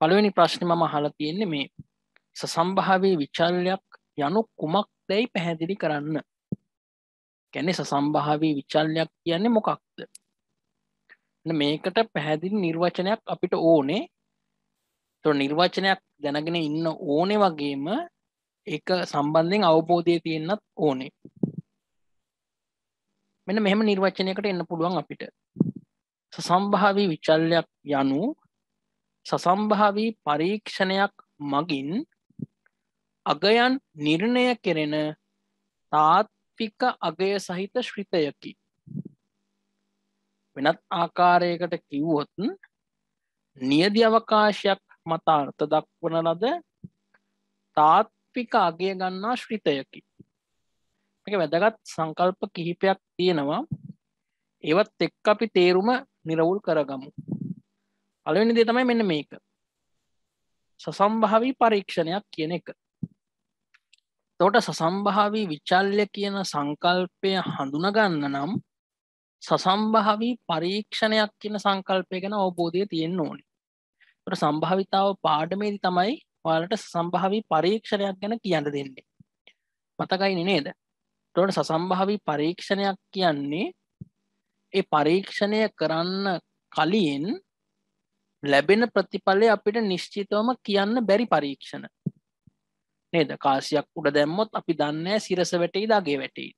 පළවෙනි ප්‍රශ්නේ මම අහලා තියෙන්නේ මේ සසම්භාවී විචල්යක් යනු කුමක්දයි පැහැදිලි කරන්න. කියන්නේ සසම්භාවී විචල්යක් කියන්නේ මොකක්ද? මේකට පැහැදිලි නිර්වචනයක් අපිට ඕනේ. તો නිර්වචනයක් දැනගෙන ඉන්න ඕනේ වගේම ඒක සම්බන්ධයෙන් අවබෝධය තියෙන්නත් ඕනේ. මෙන්න මෙහෙම නිර්වචනයකට එන්න පුළුවන් අපිට. සසම්භාවී විචල්යක් යනු සසම්භාවී පරීක්ෂණයක් මගින් අගයන් නිර්ණය කෙරෙන තාත්වික අගය සහිත ශ්‍රිතයකි. වෙනත් ආකාරයකට කිව්වොත් නියදි අවකාශයක් මත අර්ථ දක්වන ලද තාත්වික අගය ගන්නා ශ්‍රිතයකි. මේක වැදගත් සංකල්ප කිහිපයක් තියෙනවා. ඒවත් එක්ක අපි තේරුම නිරවුල් කරගමු. පළවෙනි දේ තමයි මෙන්න මේක. සසම්භාවී පරීක්ෂණයක් කියන එක. එතකොට සසම්භාවී විචල්‍ය කියන සංකල්පය හඳුනා ගන්න නම් සසම්භාවී පරීක්ෂණයක් කියන සංකල්පය ගැන අවබෝධය තියෙන්න ඕනේ. ඒකට සම්භාවිතාව පාඩමේදී තමයි ඔයාලට සසම්භාවී පරීක්ෂණයක් ගැන කියන්න දෙන්නේ. මතකයිනේ නේද? එතකොට සසම්භාවී පරීක්ෂණයක් කියන්නේ ඒ පරීක්ෂණය කරන්න කලින් ලැබෙන ප්‍රතිඵලය අපිට නිශ්චිතවම කියන්න බැරි පරීක්ෂණ. නේද? කාසියක් උඩ දැම්මොත් අපි දන්නේ සිරස වැටෙයිද අගේ වැටෙයිද.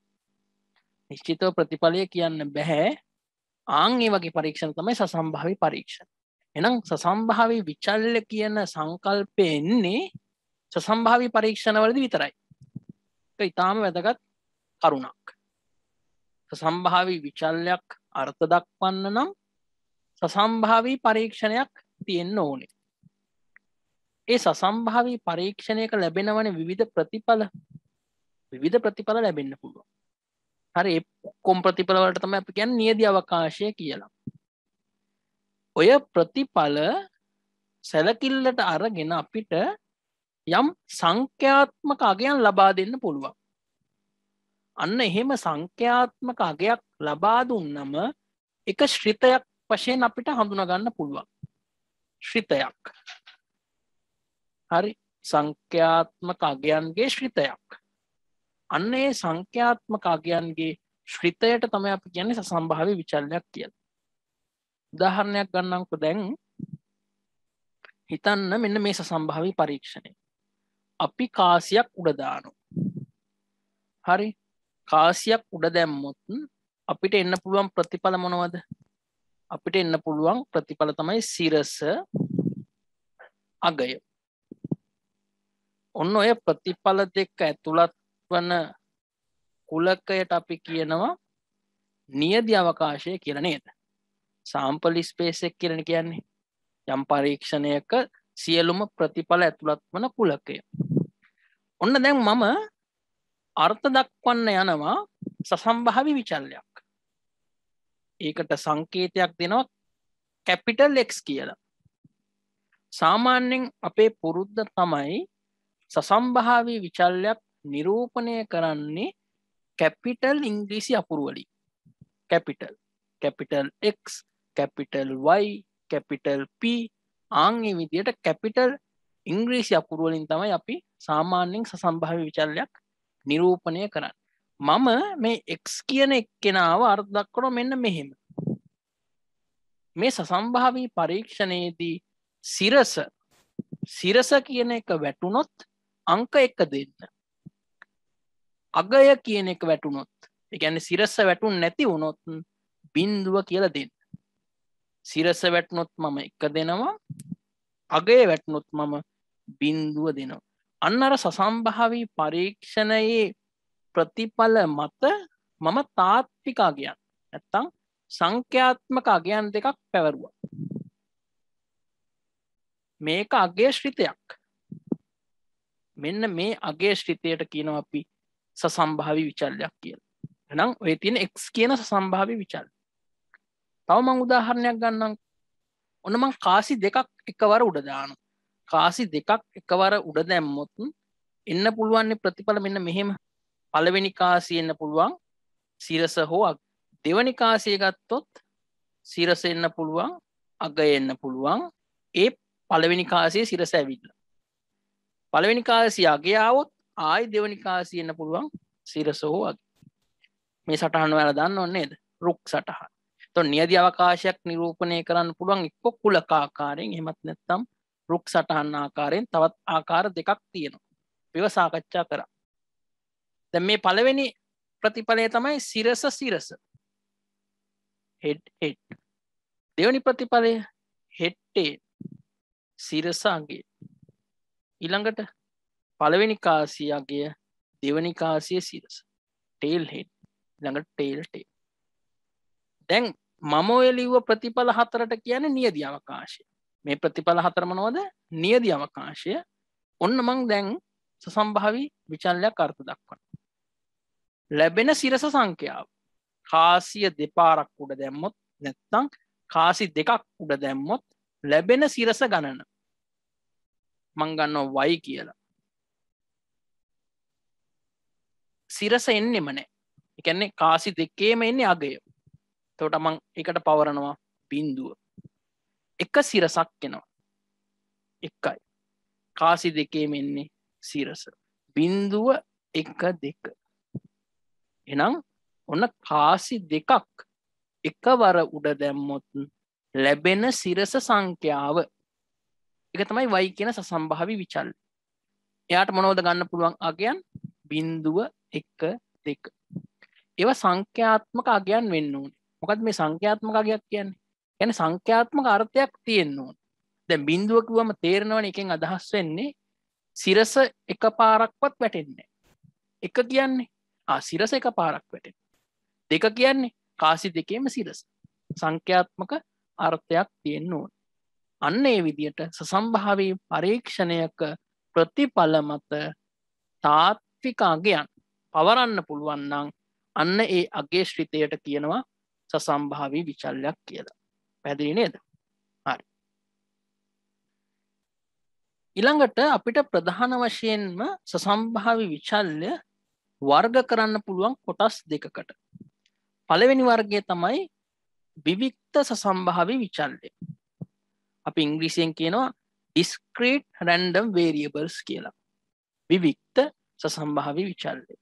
නිශ්චිතව ප්‍රතිඵලය කියන්න බෑ. ආන් මේ වගේ පරීක්ෂණ තමයි සසම්භාවී පරීක්ෂණ. එහෙනම් සසම්භාවී විචල්‍ය කියන සංකල්පය එන්නේ සසම්භාවී පරීක්ෂණ වලදී විතරයි. ඒක ඊටාම වැදගත් කරුණක්. සසම්භාවී විචල්යක් අර්ථ දක්වන්න නම් සසම්භාවී පරීක්ෂණයක් තියෙන්න ඕනේ. ඒ සසම්භාවී පරීක්ෂණයක ලැබෙනවනේ විවිධ ප්‍රතිඵල ලැබෙන්න පුළුවන්. හරි, ඒ ඔක්කොම ප්‍රතිඵල වලට තමයි අපි කියන්නේ නියදි අවකාශය කියලා. ඔය ප්‍රතිඵල සැලකිල්ලට අරගෙන අපිට යම් සංඛ්‍යාත්මක අගයන් ලබා දෙන්න පුළුවන්. අන්න එහෙම සංඛ්‍යාත්මක අගයක් ලබා දුන්නම එක ශ්‍රිතයක් වශයෙන් අපිට හඳුනා ගන්න පුළුවන්. ශ්‍රිතයක්. හරි, සංඛ්‍යාත්මක අගයන්ගේ ශ්‍රිතයක්. අන්න ඒ සංඛ්‍යාත්මක අගයන්ගේ ශ්‍රිතයට තමයි අපි කියන්නේ සසම්භාවී විචල්යක් කියලා. උදාහරණයක් ගන්නම්කෝ. දැන් හිතන්න මෙන්න මේ සසම්භාවී පරීක්ෂණය. අපි කාසියක් උඩ දානවා. හරි, කාසියක් උඩ දැම්මොත් අපිට එන්න පුළුවන් ප්‍රතිඵල මොනවද? අපිට එන්න පුළුවන් ප්‍රතිඵල තමයි සිරස අගය. ඔන්න ඔය ප්‍රතිඵල දෙක ඇතුළත් වන කුලකයට අපි කියනවා නියදි අවකාශය කියලා නේද? සාම්පල් ස්පේස් එක කියලා කියන්නේ. යම් පරීක්ෂණයක සියලුම ප්‍රතිඵල ඇතුළත් වන කුලකය. ඔන්න දැන් මම අර්ථ දක්වන්න යනවා සසම්භාවී විචල්යක්. ඒකට සංකේතයක් දෙනවා කැපිටල් X කියලා. සාමාන්‍යයෙන් අපේ පුරුද්ද තමයි සසම්භාවී විචල්යක් නිරූපණය කරන්නේ කැපිටල් ඉංග්‍රීසි අකුරු වලින්. Capital X, capital Y, capital P ආන් මේ විදිහට කැපිටල් ඉංග්‍රීසි අකුරු වලින් තමයි අපි සාමාන්‍යයෙන් සසම්භාවී විචල්යක් නිරූපණය කරන්නේ. මම මේ X කියන එක්කෙනාව අර්ථ දක්වනවා මෙන්න මෙහෙම. මේ සසම්භාවී පරීක්ෂණයේදී සිරස කියන එක වැටුනොත් අංක 1 දෙන්න. අගය කියන එක වැටුනොත්, ඒ කියන්නේ සිරස වැටුන් නැති වුනොත් බිංදුව කියලා දෙන්න. සිරස වැටුනොත් මම 1 දෙනවා. අගය වැටුනොත් මම බිංදුව දෙනවා. අන්න අර සසම්භාවී පරීක්ෂණයේ ප්‍රතිඵල මත මම තාත්වික අගයන් නැත්තම් සංඛ්‍යාත්මක අගයන් දෙකක් පැවරුවා. මේක අගය ශ්‍රිතයක්. මෙන්න මේ අගය ශ්‍රිතයට කියනවා අපි සසම්භාවී විචල්යක් කියලා. එහෙනම් ඔය තියෙන x කියන සසම්භාවී විචල්‍ය. තව මම උදාහරණයක් ගන්නම්. ඔන්න මම කාසි දෙකක් එකවර උඩ දානවා. කාසි දෙකක් එකවර උඩ දැම්මොත් එන්න පුළුවන් ප්‍රතිඵල මෙන්න මෙහෙම. පළවෙනි කාසිය එන්න පුළුවන් සිරස හෝ දෙවනි කාසිය ගත්තොත් සිරස එන්න පුළුවන් අගය එන්න පුළුවන්. ඒ පළවෙනි කාසියේ සිරස ඇවිල්ලා. පළවෙනි කාසිය අගේ ආවොත් ආයි දෙවෙනි කාසිය එන්න පුළුවන් සිරස හෝ අගේ. මේ සටහන ඔයාලා දන්නව නේද? රුක් සටහන. එතකොට නියදි අවකාශයක් නිරූපණය කරන්න පුළුවන් එක්ක කුලක ආකාරයෙන් එහෙමත් නැත්නම් රුක් සටහන් ආකාරයෙන් තවත් ආකාර දෙකක් තියෙනවා. ඒව සාකච්ඡා කරා. දැන් මේ පළවෙනි ප්‍රතිඵලය තමයි සිරස හෙඩ් හෙඩ්. දෙවෙනි ප්‍රතිඵලය හෙඩ් ටේල් සිරස අගේ. ඊළඟට පළවෙනි කාසිය අගය දෙවෙනි කාසිය සිරස ටේල් හෙඩ් ඊළඟට ටේල් ටේල්. දැන් මම ඔය ලිව්ව ප්‍රතිඵල හතරට කියන්නේ නියදි අවකාශය. මේ ප්‍රතිඵල හතර මොනවද? නියදි අවකාශය. ඔන්න මං දැන් සසම්භාවී විචලනයක් අර්ථ දක්වනවා. ලැබෙන සිරස සංඛ්‍යාව කාසිය දෙපාරක් උඩ දැම්මොත් නැත්නම් කාසි දෙකක් උඩ දැම්මොත් ලැබෙන සිරස ගණන මං ගන්නවා y කියලා. සිරස එන්නෙම නැහැ. ඒ කියන්නේ කාසි දෙකේම එන්නේ අගය. එතකොට මං එකට පවරනවා බිඳුව. එක සිරසක් එනවා. එකයි. කාසි දෙකේම එන්නේ සිරස. බිඳුව 1 2. එහෙනම් ඔන්න කාසි දෙකක් එකවර උඩ දැම්මොත් ලැබෙන සිරස සංඛ්‍යාව ඒක තමයි y කියන සසම්භාවී විචල්‍ය. එයාට මොනවද ගන්න පුළුවන් අගයන්? බිඳුව 1 2. ඒවා සංඛ්‍යාත්මක අගයන් වෙන්න ඕනේ. මොකද මේ සංඛ්‍යාත්මක අගයක් කියන්නේ? කියන්නේ සංඛ්‍යාත්මක අර්ථයක් තියෙන්න ඕනේ. දැන් බිඳුව කිව්වම තේරෙනවනේ එකෙන් අදහස් වෙන්නේ සිරස එකපාරක්වත් වැටෙන්නේ නැහැ. එක කියන්නේ සිරස එකපාරක් වැටෙනවා. දෙක කියන්නේ කාසි දෙකේම සිරස. සංඛ්‍යාත්මක අර්ථයක් තියෙන්න ඕනේ. අන්න ඒ විදිහට සසම්භාවී පරීක්ෂණයක ප්‍රතිඵල මත තාත්වික අගයන් පවරන්න පුළුවන් නම් අන්න ඒ අගේ ශ්‍රිතයට කියනවා සසම්භාවී විචල්යක් කියලා. පැහැදිලි නේද? හරි. ඊළඟට අපිට ප්‍රධාන වශයෙන්ම සසම්භාවී විචල්‍ය වර්ග කරන්න පුළුවන් කොටස් දෙකකට. පළවෙනි වර්ගය තමයි විවික්ත සසම්භාවී විචල්‍ය. අපි ඉංග්‍රීසියෙන් කියනවා discrete random variables කියලා. විවික්ත සසම්භාවී විචල්‍ය.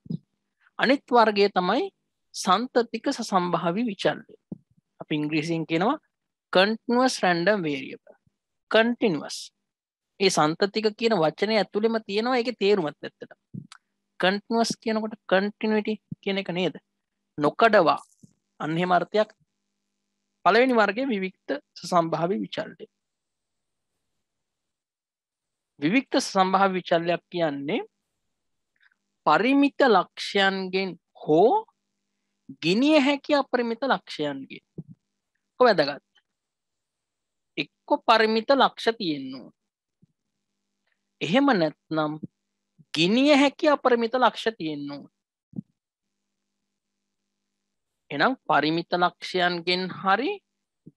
අනිත් වර්ගය තමයි සන්තතික සසම්භාවී විචල්‍ය. අපි ඉංග්‍රීසියෙන් කියනවා continuous random variable. continuous. ඒ සන්තතික කියන වචනේ ඇතුළෙම තියෙනවා ඒකේ තේරුමත් ඇත්තට. continuous කියනකොට continuity කියන එක නේද? නොකඩවා. අන්න එහෙම අර්ථයක්. පළවෙනි වර්ගයේ විවික්ත සසම්භාවී විචල්‍ය. විවික්ත සසම්භාවී විචල්‍යයක් කියන්නේ පරිමිත ලක්ෂයන්ගෙන් හෝ ගිනිය හැකි අපරිමිත ලක්ෂයන්ගෙන්. කොහොමදගත්? එක්ක පරිමිත ලක්ෂ තියෙනවා. එහෙම නැත්නම් ගිනිය හැකි අපරිමිත ලක්ෂ තියෙනවා. එහෙනම් පරිමිත ලක්ෂයන්ගෙන් හරි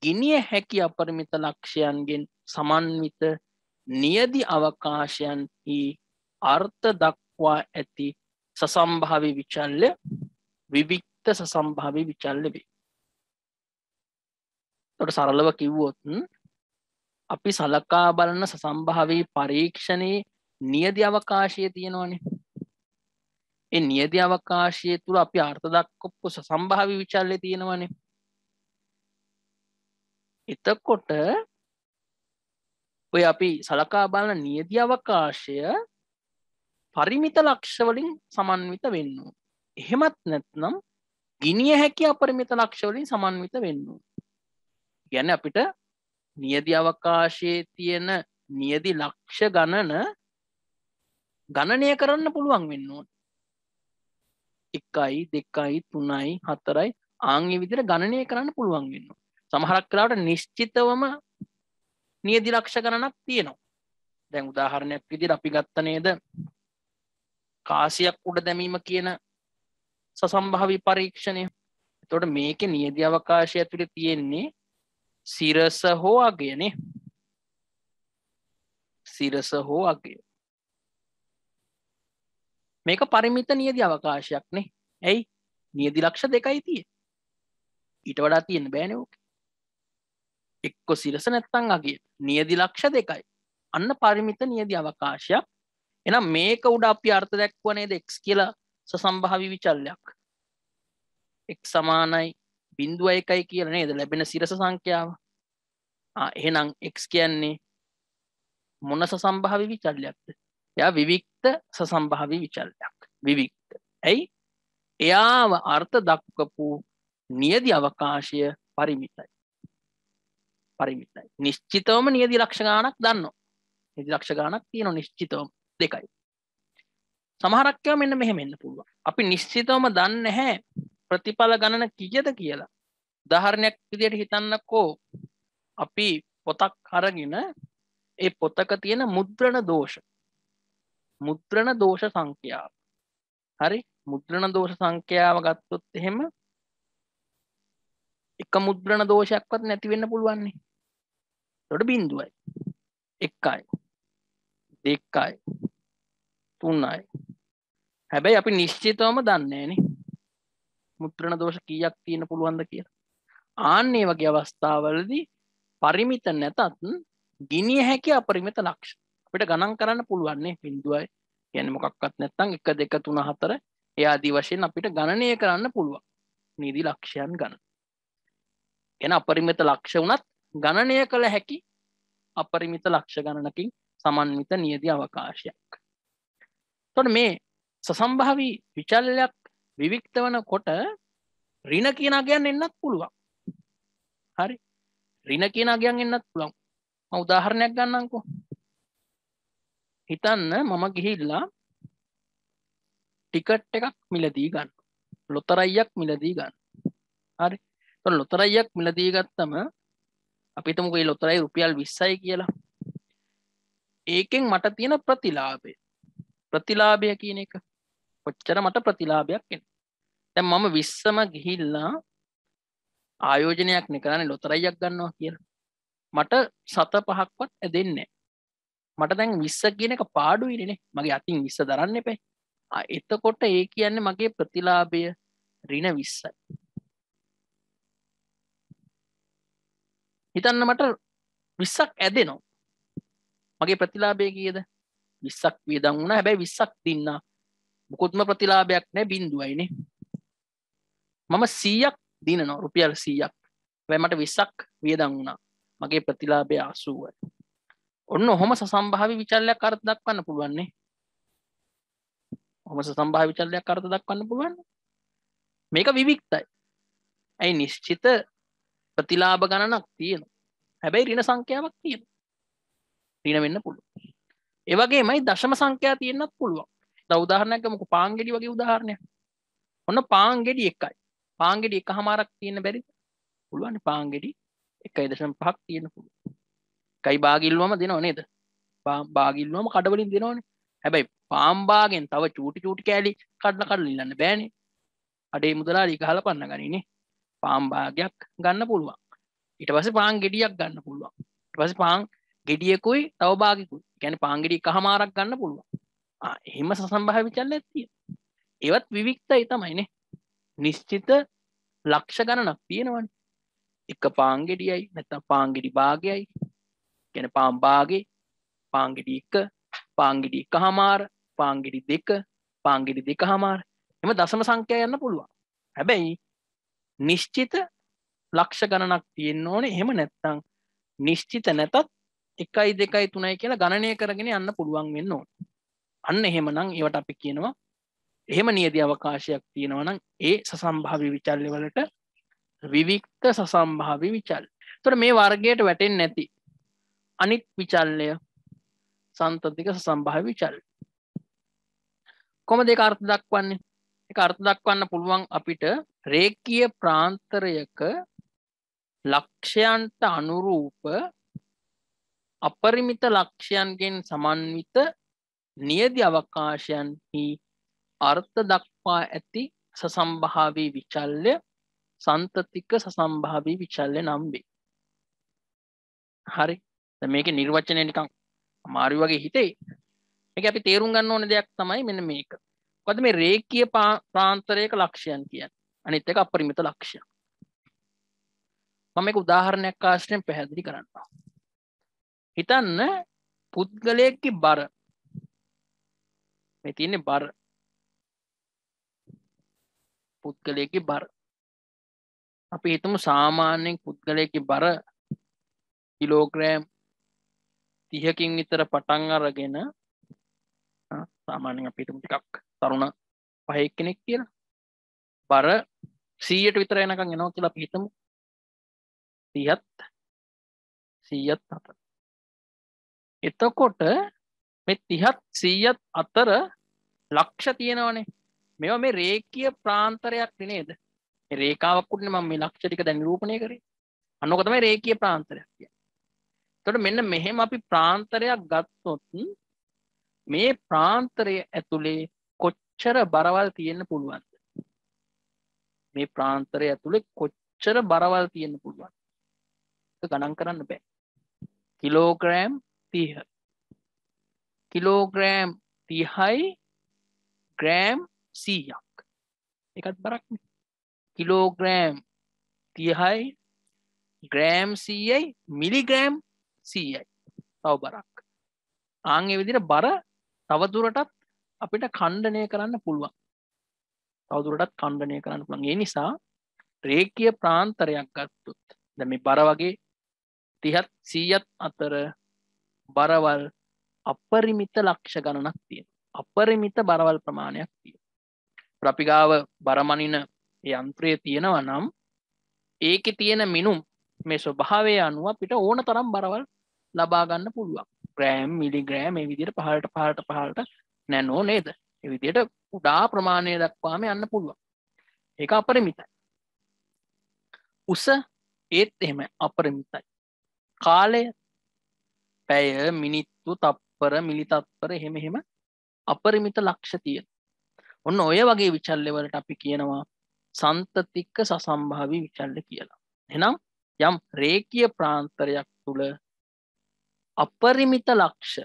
ගිනිය හැකි අපරිමිත ලක්ෂයන්ගෙන් සමන්විත නියදි අවකාශයන්හි අර්ථ දක්වා ඇති සසම්භාවී විචල්‍ය විවික්ත සසම්භාවී විචල්‍ය වේ. ඒකට සරලව කිව්වොත් අපි සලකා බලන සසම්භාවී පරීක්ෂණයේ නියදි අවකාශය තියෙනවනේ. ඒ නියදි අවකාශය තුල අපි අර්ථ දක්වපු සසම්භාවී විචල්‍ය තියෙනවනේ. එතකොට ඔය අපි සලකා බලන නියදි අවකාශය පරිමිත ලක්ෂ වලින් සමන්විත වෙන්න ඕන. එහෙමත් නැත්නම් ගිනිය හැකි අපරිමිත ලක්ෂ වලින් සමන්විත වෙන්න ඕන. කියන්නේ අපිට නියදි අවකාශයේ තියෙන නියදි ලක්ෂ ගණන ගණනය කරන්න පුළුවන් වෙන්න ඕන. 1යි 2යි 3යි 4යි ආන් මේ විදිහට ගණනය කරන්න පුළුවන් වෙන්න ඕන. සමහරක් වෙලාවට නිශ්චිතවම නියදි ලක්ෂ ගණනක් තියෙනවා. දැන් උදාහරණයක් විදිහට අපි ගත්ත නේද කාසියක් උඩ දැමීම කියන සසම්භාවී පරීක්ෂණය. එතකොට මේකේ නියදි අවකාශය ඇතුලේ තියෙන්නේ සිරස හෝ අගයනේ. සිරස හෝ අගය. මේක පරිමිත නියදි අවකාශයක් නේ. ඇයි? නියදි ලක්ෂ දෙකයි තියෙන්නේ. ඊට වඩා තියෙන්න බෑනේ ඕක. එක්ක සිරස නැත්නම් අගය. නියදි ලක්ෂ දෙකයි. අන්න පරිමිත නියදී අවකාශයක්. එහෙනම් මේක උඩ අපි අර්ථ දැක්වුවා නේද x කියලා සසම්භාවී විචල්යක්. x සමානයි 0.1 කියලා නේද ලැබෙන සිරස සංඛ්‍යාව. එහෙනම් x කියන්නේ මොන සසම්භාවී විචල්යක්ද? එයා විවික්ත සසම්භාවී විචල්යක්. විවික්ත. ඇයි? එයාව අර්ථ දක්වපු නියදී අවකාශය පරිමිතයි. පරිමිතයි. නිශ්චිතවම නියදී ලක්ෂ ගණනක් දන්නවා. නියදී ලක්ෂ ගණනක් තියෙනවා නිශ්චිතවම 2යි. සමහරක් ඒවා මෙන්න මෙහෙම එන්න පුළුවන්. අපි නිශ්චිතවම දන්නේ නැහැ ප්‍රතිඵල ගණන කීයද කියලා. උදාහරණයක් විදිහට හිතන්නකෝ අපි පොතක් අරගෙන ඒ පොතක තියෙන මුද්‍රණ දෝෂ සංඛ්‍යාව. හරි? මුද්‍රණ දෝෂ සංඛ්‍යාව ගත්තොත් එහෙම එක මුද්‍රණ දෝෂයක්වත් නැති වෙන්න පුළුවන් නේ. ඒකට 0යි 1යි 2යි 3යි. හැබැයි අපි නිශ්චිතවම දන්නේ නැහනේ මුද්‍රණ දෝෂ කීයක් තියෙන්න පුළුවන්ද කියලා. ආන්නේ වගේ අවස්ථාවලදී පරිමිත නැතත් ගිනිය හැකි අපරිමිත ලක්ෂ අපිට ගණන් කරන්න පුළුවන් නේ. 0යි කියන්නේ මොකක්වත් නැත්නම් 1 2 3 4 ඒ ආදී වශයෙන් අපිට ගණනය කරන්න පුළුවන් නීති ලක්ෂයන් ගණන. එන අපරිමිත ලක්ෂ වුණත් ගණනය කළ හැකි අපරිමිත ලක්ෂ ගණනකින් සමන්විත නියදී අවකාශයක්. එතකොට මේ සසම්භාවී විචල්යක් විවික්ත වනකොට ඍණ කියන අගයන් එන්නත් පුළුවන්. හරි? ඍණ කියන අගයන් එන්නත් පුළුවන්. මම උදාහරණයක් ගන්නම්කෝ. හිතන්න මම ගිහිල්ලා ටිකට් එකක් මිලදී ගන්න. ලොතරැයියක් මිලදී ගන්න. හරි? එතකොට ලොතරැයියක් මිලදී ගත්තම අපි හිතමුකෝ මේ ලොතරැයි රුපියල් 20යි කියලා. ඒකෙන් මට තියෙන ප්‍රතිලාභය කියන එක කොච්චර මට ප්‍රතිලාභයක් එන්නේ. දැන් මම 20ම ගිහිල්ලා ආයෝජනයක් නේ කරන්නේ ලොතරැයියක් ගන්නවා කියලා. මට 7-5ක්වත් ඇදෙන්නේ නැහැ. මට දැන් 20 කියන එක පාඩුයිනේ නේ. මගේ අතින් 20 දරන්න එපා. එතකොට ඒ කියන්නේ මගේ ප්‍රතිලාභය ඍණ 20යි. හිතන්න මට 20ක් ඇදෙනවා. මගේ ප්‍රතිලාභය කීයද? 20ක් වියදම් වුණා. හැබැයි 20ක් දින්නා. මොකොත්ම ප්‍රතිලාභයක් නැහැ 0යිනේ. මම 100ක් දිනනවා රුපියල් 100ක්. හැබැයි මට 20ක් වියදම් වුණා. මගේ ප්‍රතිලාභය 80යි. ඔන්න ඔහොම සසම්භාවී විචල්යක් අර්ථ දක්වන්න පුළුවන් නේ. ඔහොම සසම්භාවී විචල්යක් අර්ථ දක්වන්න පුළුවන්. මේක විවික්තයි. ඇයි නිශ්චිත ප්‍රතිලාභ ගණනක් තියෙනවා. හැබැයි ඍණ සංඛ්‍යාවක් තියෙනවා. ඍණ වෙන්න පුළුවන්. ඒ වගේමයි දශම සංඛ්‍යා තියෙන්නත් පුළුවන්. දැන් උදාහරණයක් ගමුකෝ පාන් ගෙඩි වගේ උදාහරණයක්. ඔන්න පාන් ගෙඩි 1යි. පාන් ගෙඩි 1/2ක් තියෙන්න බැරිද? පුළුවන්. පාන් ගෙඩි 1.5ක් තියෙන්න පුළුවන්. 1යි භාගිල්ලුවම දෙනව නේද? භාගිල්ලුවම කඩ වලින් දෙනවනේ. හැබැයි පාන් භාගෙන් තව චූටි කෑලි කඩලා ඉල්ලන්න බෑනේ. අඩේ මුදලාලි ගහලා පන්න ගනිනේ. පාන් භාගයක් ගන්න පුළුවන්. ඊට පස්සේ පාන් ගෙඩියක් ගන්න පුළුවන්. ඊට පස්සේ පාන් ගෙඩියකුයි තව භාගිකුයි. කියන්නේ පාන් ගෙඩි 1/2ක් ගන්න පුළුවන්. එහෙම සසම්භාවී විචල්යක් තියෙනවා. ඒවත් විවික්තයි තමයිනේ. නිශ්චිත ලක්ෂ ගණනක් තියෙනවනේ. එක පාන් ගෙඩියයි නැත්නම් පාන් ගෙඩි භාගයයි. කියන්නේ පාන් භාගේ, පාන් ගෙඩි 1, පාන් ගෙඩි 1/2, පාන් ගෙඩි 2, පාන් ගෙඩි 2/2. එම දශම සංඛ්‍යා යන්න පුළුවන්. හැබැයි නිශ්චිත ලක්ෂ ගණනක් තියෙන්න ඕනේ. එහෙම නැත්නම් නිශ්චිත නැතත් 1යි 2යි 3යි කියලා ගණනය කරගෙන යන්න පුළුවන් වෙන්න ඕනේ. අන්න එහෙමනම් ඒවට අපි කියනවා එහෙම නියදී අවකාශයක් තියෙනවා නම් ඒ සසම්භාවී විචල්්‍ය වලට විවික්ත සසම්භාවී විචල්්‍ය. එතකොට මේ වර්ගයට වැටෙන්නේ නැති අනිත් විචල්්‍ය සන්තතික සසම්භාවී විචල්්‍ය. කොහොමද ඒක අර්ථ දක්වන්නේ? ඒක අර්ථ දක්වන්න පුළුවන් අපිට රේඛීය ප්‍රාන්තරයක ලක්ෂයන්ට අනුරූප අපරිමිත ලක්ෂයන්ගෙන් සමන්විත නියදී අවකාශයන්හි අර්ථ දක්වා ඇති සසම්භාවී විචල්්‍ය සන්තතික සසම්භාවී විචල්්‍ය නම් වේ. හරි. දැන් මේකේ නිර්වචනය නිකන් අමාරු වගේ හිතේ. මේක අපි තේරුම් ගන්න ඕන දෙයක් තමයි මෙන්න මේක. මොකද මේ රේඛීය ප්‍රාන්තරයක ලක්ෂයන් කියන්නේ. අනිත් එක අපරිමිත ලක්ෂයන්. මම මේක උදාහරණයක් ආශ්‍රයෙන් පැහැදිලි කරන්නම්. හිතන්න පුද්ගලයෙක්ගේ බර මේ තියෙන්නේ බර පුද්ගලයෙක්ගේ බර අපි හිතමු සාමාන්‍යයෙන් පුද්ගලයෙක්ගේ බර කිලෝග්‍රෑම් 30කින් විතර පටන් අරගෙන සාමාන්‍යයෙන් අපි හිතමු ටිකක් තරුණ පහේ කෙනෙක් කියලා බර 100ට විතර එනකන් එනවා කියලා අපි හිතමු 100ත් අතර. එතකොට මේ 30ත් 100ත් අතර ලක්ෂ තියෙනවනේ. මේවා මේ රේඛීය ප්‍රාන්තරයක් නේද? මේ රේඛාවක් උඩනේ මම මේ ලක්ෂ ටික දැන් නිරූපණය කරේ. අන්නෝක තමයි රේඛීය ප්‍රාන්තරයක් කියන්නේ. එතකොට මෙන්න මෙහෙම අපි ප්‍රාන්තරයක් ගත්තොත් මේ ප්‍රාන්තරය ඇතුලේ කොච්චර බරවල් තියෙන්න පුළුවන්ද? මේ ප්‍රාන්තරය ඇතුලේ කොච්චර බරවල් තියෙන්න පුළුවන්ද? ඒක ගණන් කරන්න බෑ. කිලෝග්‍රෑම් 30 කිලෝග්‍රෑම් 30යි ග්‍රෑම් 100ක් ඒකත් බරක් නේ. කිලෝග්‍රෑම් 30යි ග්‍රෑම් 100යි මිලිග්‍රෑම් 100යි තව බරක්. ආන් ඒ විදිහට බර තව දුරටත් අපිට ඛණ්ඩනය කරන්න පුළුවන්. තව දුරටත් ඛණ්ඩනය කරන්න පුළුවන්. ඒ නිසා රේඛීය ප්‍රාන්තරයක් ගත්තොත් දැන් මේ බර වගේ 30ත් 100ත් අතර බරවල් අපරිමිත ලක්ෂ ගණනක් තියෙනවා. අපරිමිත බරවල් ප්‍රමාණයක් තියෙනවා. අපි ගාව බරමනින යන්ත්‍රය තියෙනවා නම් ඒකේ තියෙන මිනුම් මේ ස්වභාවය අනුව අපිට ඕන තරම් බරවල් ලබා ගන්න පුළුවන්. ග්‍රෑම් මිලිග්‍රෑම් මේ විදිහට පහළට නැනෝ නේද? මේ විදිහට උඩා ප්‍රමාණය දක්වාම යන්න පුළුවන්. ඒක අපරිමිතයි. උස ඒත් එහෙම අපරිමිතයි. කාලය පැය මිනිත්තු තප්පර මිලි තප්පර එහෙම අපරිමිත ලක්ෂ තියෙන. ඔන්න ඔය වගේ විචල්්‍ය වලට අපි කියනවා සන්තතික සසම්භාවී විචල්්‍ය කියලා. එහෙනම් යම් රේඛීය ප්‍රාන්තරයක් තුල අපරිමිත ලක්ෂ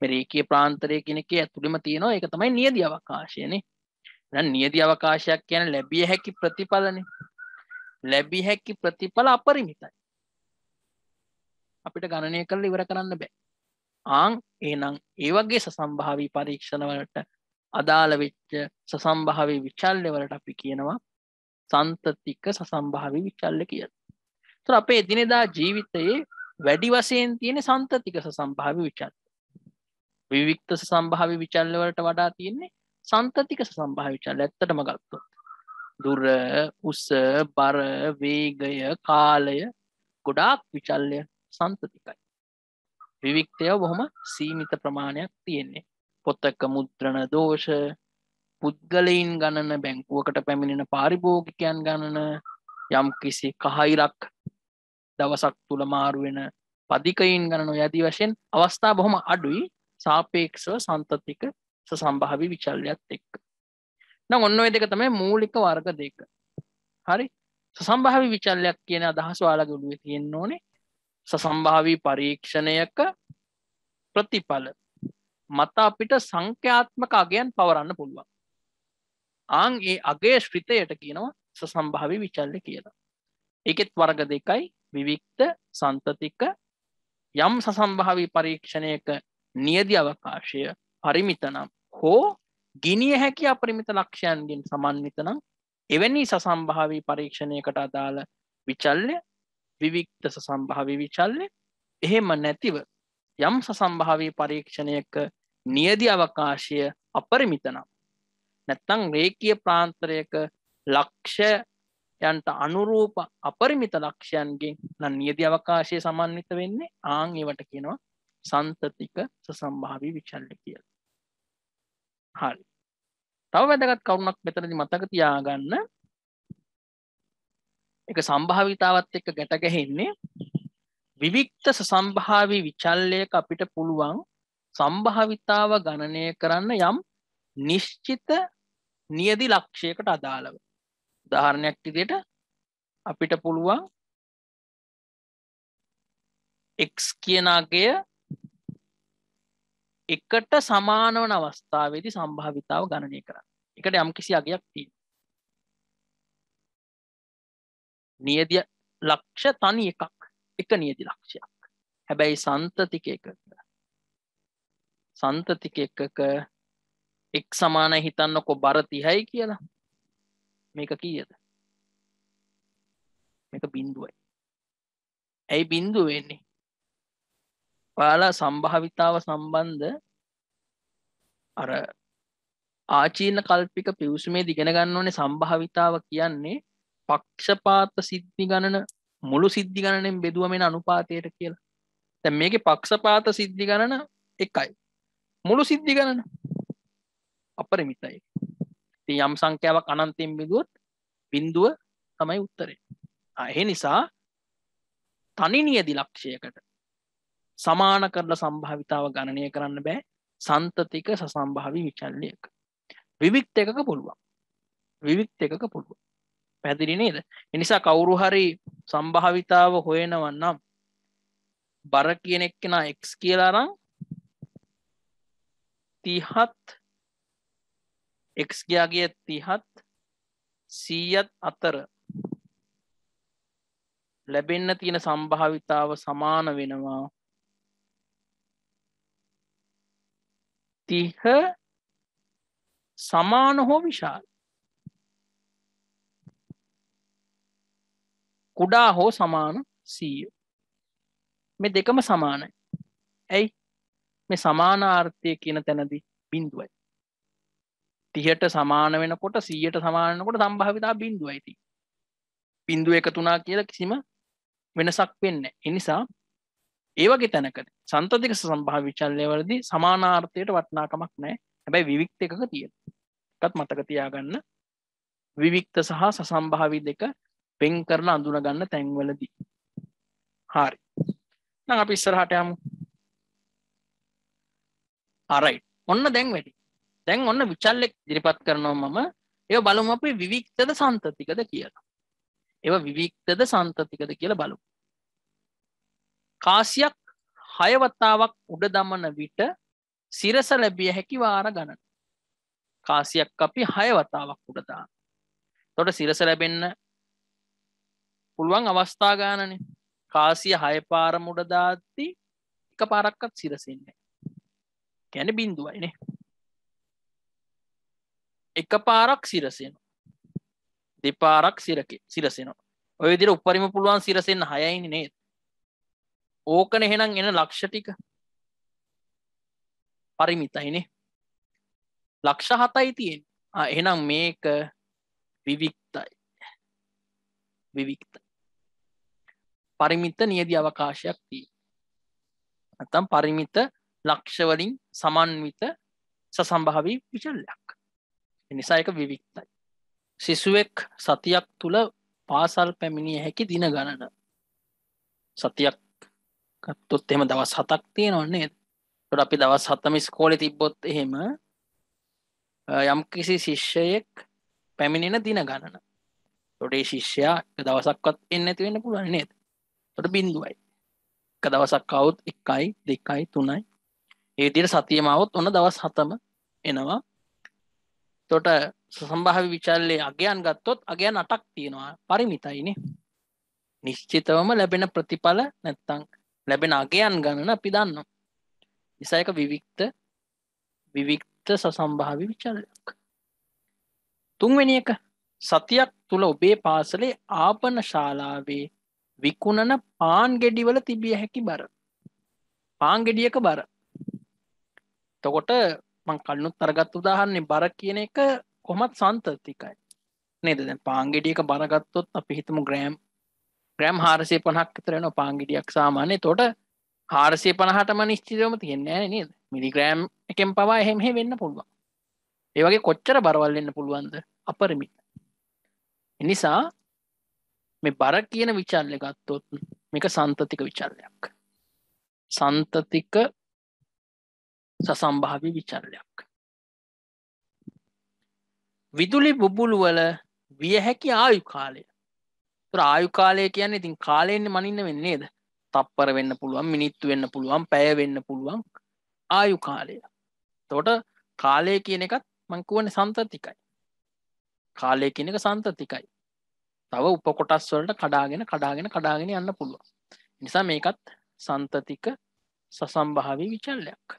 මේ රේඛීය ප්‍රාන්තරය කියන එකේ ඇතුළෙම තියෙනවා. ඒක තමයි නියදි අවකාශයනේ. දැන් නියදි අවකාශයක් කියන්නේ ලැබිය හැකි ප්‍රතිඵලනේ. ලැබිය හැකි ප්‍රතිඵල අපරිමිතයි. අපිට ගණනය කරලා ඉවර කරන්න බෑ. එහෙනම් ඒ වගේ සසම්භාවී පරීක්ෂණ වලට අදාළ වෙච්ච සසම්භාවී විචල්්‍ය වලට අපි කියනවා සන්තතික සසම්භාවී විචල්්‍ය කියලා. ඒතර අපේ එදිනෙදා ජීවිතයේ වැඩි වශයෙන් තියෙන සන්තතික සසම්භාවී විචල්්‍ය. විවික්ත සසම්භාවී විචල්්‍ය වලට වඩා තියෙන්නේ සන්තතික සසම්භාවී විචල්්‍ය. ඇත්තටම ගත්තොත් දුර, උස, බර, වේගය, කාලය ගොඩාක් විචල්්‍ය සන්තතිකයි. විවික්තය බොහොම සීමිත ප්‍රමාණයක් තියෙන්නේ. පොතක මුද්‍රණ දෝෂ, පුද්ගලයින් ගණන, බැංකුවකට පැමිණෙන පාරිභෝගිකයන් ගණන, යම් කිසි කහයිරක් දවසක් තුල මාරු වෙන පදිකයින් ගණන ඔය ආදී වශයෙන් අවස්ථා බොහොම අඩුයි සාපේක්ෂව සන්තතික සසම්භාවී විචල්්‍යයත් එක්ක. නම් ඔන්න ඔය දෙක තමයි මූලික වර්ග දෙක. හරි? සසම්භාවී විචල්්‍යයක් කියන අදහස ඔයාලගේ ඔළුවේ තියෙන්න ඕනේ. සසම්භාවී පරීක්ෂණයක ප්‍රතිඵල මත අපිට සංඛ්‍යාත්මක අගයන් පවරන්න පුළුවන්. ඒ අගයේ ශ්‍රිතයට කියනවා සසම්භාවී විචල්්‍ය කියලා. ඒකෙත් වර්ග දෙකයි විවික්ත සන්තතික. යම් සසම්භාවී පරීක්ෂණයක නියදි අවකාශය පරිමිත නම් හෝ ගිනිය හැකි අපරිමිත ලක්ෂයන්ගෙන් සමන්විත නම් එවැනි සසම්භාවී පරීක්ෂණයකට අදාළ විචල්්‍ය විවික්ත සසම්භාවී විචල්්‍ය. එහෙම නැතිව යම් සසම්භාවී පරීක්ෂණයක නියදි අවකාශය අපරිමිත නම් නැත්නම් රේඛීය ප්‍රාන්තරයක ලක්ෂයන්ට අනුරූප අපරිමිත ලක්ෂයන්ගෙන් නම් නියදි අවකාශය සමන්විත වෙන්නේ ඒවට කියනවා සන්තතික සසම්භාවී විචල්්‍ය කියලා. හරි. තව වැදගත් කරුණක් මෙතනදී මතක තියාගන්න. ඒක සම්භාවිතාවත් එක්ක ගැට ගැහෙන්නේ විවික්ත සසම්භාවී විචල්්‍යයක අපිට පුළුවන් සම්භාවිතාව ගණනය කරන්න යම් නිශ්චිත නියදි ලක්ෂයකට අදාළව. උදාහරණයක් විදිහට අපිට පුළුවන් x කියන අගය එකට සමාන වන අවස්ථාවේදී සම්භාවිතාව ගණනය කරන්න. ඒකට යම් කිසි අගයක් තියෙනවා. නියදි ලක්ෂ තනි එකක්. එක නියති ලක්ෂයක්. හැබැයි සන්තතික එකක එක් සමානයි හිතන්නකො බර 30යි කියලා. මේක කීයද? මේක බිඳුවයි. ඇයි බිඳුව වෙන්නේ? ඔයාලා සම්භාවිතාව සම්බන්ධ අර ආචීන කල්පික පිවිසුමේ ඉගෙන ගන්න ඕනේ සම්භාවිතාව කියන්නේ පක්ෂපාත සිද්ධි ගණන මුළු සිද්ධි ගණනෙන් බෙදුවම එන අනුපාතයට කියලා. දැන් මේකේ පක්ෂපාත සිද්ධි ගණන 1යි. මුළු සිද්ධි ගණන අපරිමිතයි. ඉතින් යම් සංඛ්‍යාවක් අනන්තයෙන් බෙදුවොත් බිඳුව තමයි උත්තරේ. ඒ නිසා තනි නියදි ලක්ෂයකට සමාන කරලා සම්භාවිතාව ගණනය කරන්න බෑ සන්තතික සසම්භාවී විචල්‍යයක. විවික්ත එකක පුළුවන්. විවික්ත එකක පුළුවන්. පැහැදිලි නේද? ඒ නිසා කවුරු හරි සම්භාවිතාව හොයනවා නම් බර කියන එක්කෙනා x කියලා අරන් 30ත් x ගියාගේ 30ත් 100ත් අතර ලැබෙන්න තියෙන සම්භාවිතාව සමාන වෙනවා 30 සමාන හෝ විශාල. කුඩා හෝ සමාන 100. මේ දෙකම සමානයි. ඇයි? මේ සමානාර්ථය කියන තැනදී බිඳුවයි. 30ට සමාන වෙනකොට 100ට සමාන වෙනකොට සම්භාවිතාව බිඳුවයි තියෙන්නේ. බිඳුව එකතු වුණා කියලා කිසිම වෙනසක් වෙන්නේ නැහැ. ඒ නිසා ඒ වගේ තැනකදී සන්තතික සම්භාව්‍ය විචල්‍ය වලදී සමානාර්ථයට වටිනාකමක් නැහැ. හැබැයි විවික්ත එකක තියෙනවා. එකත් මතක තියාගන්න. විවික්ත සහ සසම්භාවී දෙක වෙන් කරලා අඳුන ගන්න තැන්වලදී. හරි. නම් අපි ඉස්සරහට යමු. alright. ඔන්න දැන් වැඩි. දැන් ඔන්න විචල්‍ය ඉදිරිපත් කරනවා මම. ඒව බලමු අපි විවික්තද සන්තතිකද කියලා. ඒව විවික්තද සන්තතිකද කියලා බලමු. කාසියක් 6 වතාවක් උඩ දමන විට සිරස ලැබිය හැකි වාර ගණන. කාසියක් අපි 6 වතාවක් උඩ දානවා. එතකොට සිරස ලැබෙන්න පුළුවන් අවස්ථා ගානනේ. කාසිය 6 පාරම උඩ දාද්දි එක පාරක්වත් සිරසෙන්නේ නැහැ. කියන්නේ බිඳුවයි නේ. එක පාරක් සිරසෙනවා. දෙපාරක් සිරසෙනවා. ඔය විදිහට උඩරිම පුළුවන් සිරසෙන්න 6යිනේ නේද? ඕකනේ එහෙනම් එන ලක්ෂ ටික පරිමිතයිනේ. ලක්ෂ 7යි තියෙන්නේ. එහෙනම් මේක විවික්තයි. විවික්ත. පරිමිත නියදි අවකාශයක් තියෙනවා. නැත්නම් පරිමිත ලක්ෂ වලින් සමන්විත සසම්භාවී විචල්‍යයක්. ඒ නිසා ඒක විවික්තයි. සිසුවෙක් සතියක් තුල පාසල් පැමිණිය හැකි දින ගණන. සතියක් ගත්තොත් එහෙම දවස් 7ක් තියෙනව නේද? ඒකට අපි දවස් 7ම ඉස්කෝලේ තිබ්බොත් එහෙම යම් කිසි ශිෂ්‍යයෙක් පැමිණෙන දින ගණන. ඒකට ඒ ශිෂ්‍යයා එක දවසක්වත් එන්නේ නැති වෙන්න පුළුවන් නේද? ඒකට බිඳුවයි. එක දවසක් આવොත් 1යි 2යි 3යි. ඒ විදිහට සතියම આવොත් ඔන්න දවස් 7ම එනවා. එතකොට සසම්භාවී විචල්‍යයේ අගයන් ගත්තොත් අගයන් 8ක් තියෙනවා. පරිමිතයිනේ. නිශ්චිතවම ලැබෙන ප්‍රතිඵල නැත්තම් ලැබෙන අගයන් ගණන අපි දන්නවා. නිසා එක විවික්ත සසම්භාවී විචල්‍යයක්. තුන්වෙනි එක සතියක් තුල ඔබේ පාසලේ ආපන ශාලාවේ විකුණන පාන් ගෙඩිවල තිබිය හැකි බර. පාන් ගෙඩියක බර. එතකොට මම කලිනුත් අරගත්ත උදාහරණේ බර කියන එක කොහොමත් සන්තතිකයි. නේද? දැන් පාන් ගෙඩියක බර ගත්තොත් අපි හිතමු ග්‍රෑම් 450ක් විතර වෙනවා පාන් ගෙඩියක් සාමාන්‍ය. එතකොට 450ටම නිශ්චිතවම තියන්නේ නැහැ නේද? මිලිග්‍රෑම් එකෙන් පවා එහෙම වෙන්න පුළුවන්. ඒ වගේ කොච්චර බරවල් වෙන්න පුළුවන්ද? අපරිමිත. ඒ නිසා මේ බර කියන විචල්‍ය ගත්තොත් මේක සන්තතික විචල්‍යයක්. සන්තතික සසම්භාවී විචල්‍යයක්. විදුලි බුබුලු වල විය හැකි ආයු කාලය. ඒතර ආයු කාලය කියන්නේ ඉතින් කාලයෙන්නේ මනින්න වෙන්නේ නේද? තප්පර වෙන්න පුළුවන්, මිනිත්තු වෙන්න පුළුවන්, පැය වෙන්න පුළුවන් ආයු කාලය. එතකොට කාලය කියන එකත් මම කියවනේ සන්තතිකයි. කාලය කියන එක සන්තතිකයි. තව උපකොටස් වලට කඩාගෙන යන්න පුළුවන්. නිසා මේකත් සන්තතික සසම්භාවී විචල්යක්.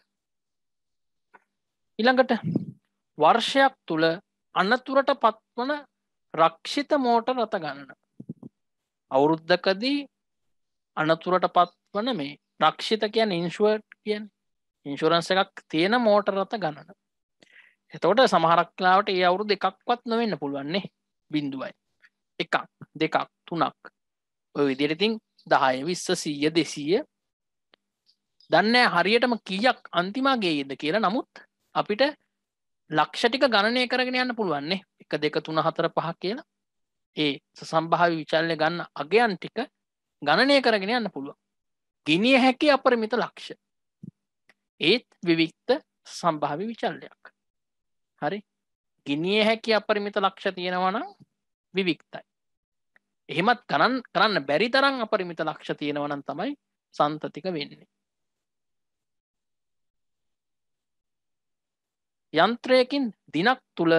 ඊළඟට වර්ෂයක් තුල අනතුරට පත්වන රක්ෂිත මෝටර රථ ගණන. අවුරුද්දකදී අනතුරට පත්වන මේ රක්ෂිත කියන්නේ ඉන්ෂුවර්ඩ් කියන්නේ ඉන්ෂුරන්ස් එකක් තියෙන මෝටර රථ ගණන. එතකොට සමහරක් වෙලාවට ඒ අවුරුදු එකක්වත් නොවෙන්න පුළුවන් නේ. 0යි 1ක් 2ක් 3ක් ඔය විදිහට ඉතින් 10 20 100 200 දන්නේ හරියටම කීයක් අන්තිමගේද කියලා. නමුත් අපිට ලක්ෂ ටික ගණනය කරගෙන යන්න පුළුවන් නේ. 1 2 3 4 5 කියලා ඒ සසම්භාවී විචල්‍ය ගන්න අගයන් ටික ගණනය කරගෙන යන්න පුළුවන්. ගිනිය හැකි අපරිමිත ලක්ෂ. ඒත් විවික්ත සම්භාවී විචල්‍යයක්. හරි. ගිනිය හැකි අපරිමිත ලක්ෂ තියෙනවා නම් විවික්තයි. එහෙමත් ගණන් කරන්න බැරි තරම් අපරිමිත ලක්ෂ තියෙනවා නම් තමයි සන්තතික වෙන්නේ. යන්ත්‍රයකින් දිනක් තුල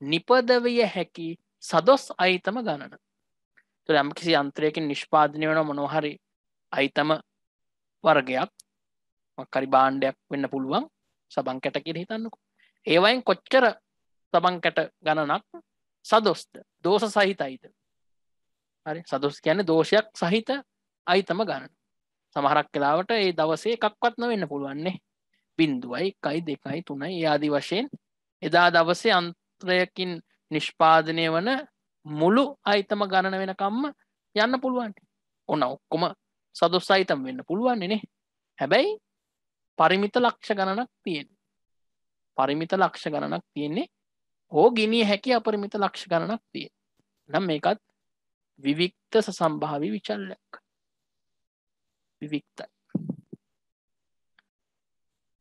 නිපදවිය හැකි සදොස් අයිතම ගණන. ඒතර යම් කිසි යන්ත්‍රයකින් නිෂ්පාදනය වෙන මොනවා හරි අයිතම වර්ගයක් මොකක් හරි භාණ්ඩයක් වෙන්න පුළුවන්. සබන් කැට කියලා හිතන්නකෝ. ඒ වයින් කොච්චර සබන් කැට ගණනක් සදොස්ද දෝෂ සහිතයිද? හරි. සදොස් කියන්නේ දෝෂයක් සහිත අයිතම ගණන. සමහරක් වෙලාවට ඒ දවසේ එකක්වත් නොවෙන්න පුළුවන් නේ. 0යි 1යි 2යි 3යි ඒ ආදි වශයෙන් එදා දවසේ යන්ත්‍රයකින් නිෂ්පාදනය වන මුළු අයිතම ගණන වෙනකම්ම යන්න පුළුවන්. ඕන ඔක්කොම සදොස් අයිතම වෙන්න පුළුවන් නේ. හැබැයි පරිමිත ලක්ෂ ගණනක් තියෙන්නේ. පරිමිත ලක්ෂ ගණනක් තියෙන්නේ. හෝ ගිනිය හැකි අපරිමිත ලක්ෂ ගණනක් තියෙන්නේ. නම් මේකත් විවික්ත සසම්භාවී විචල්යක්. විවික්තයි.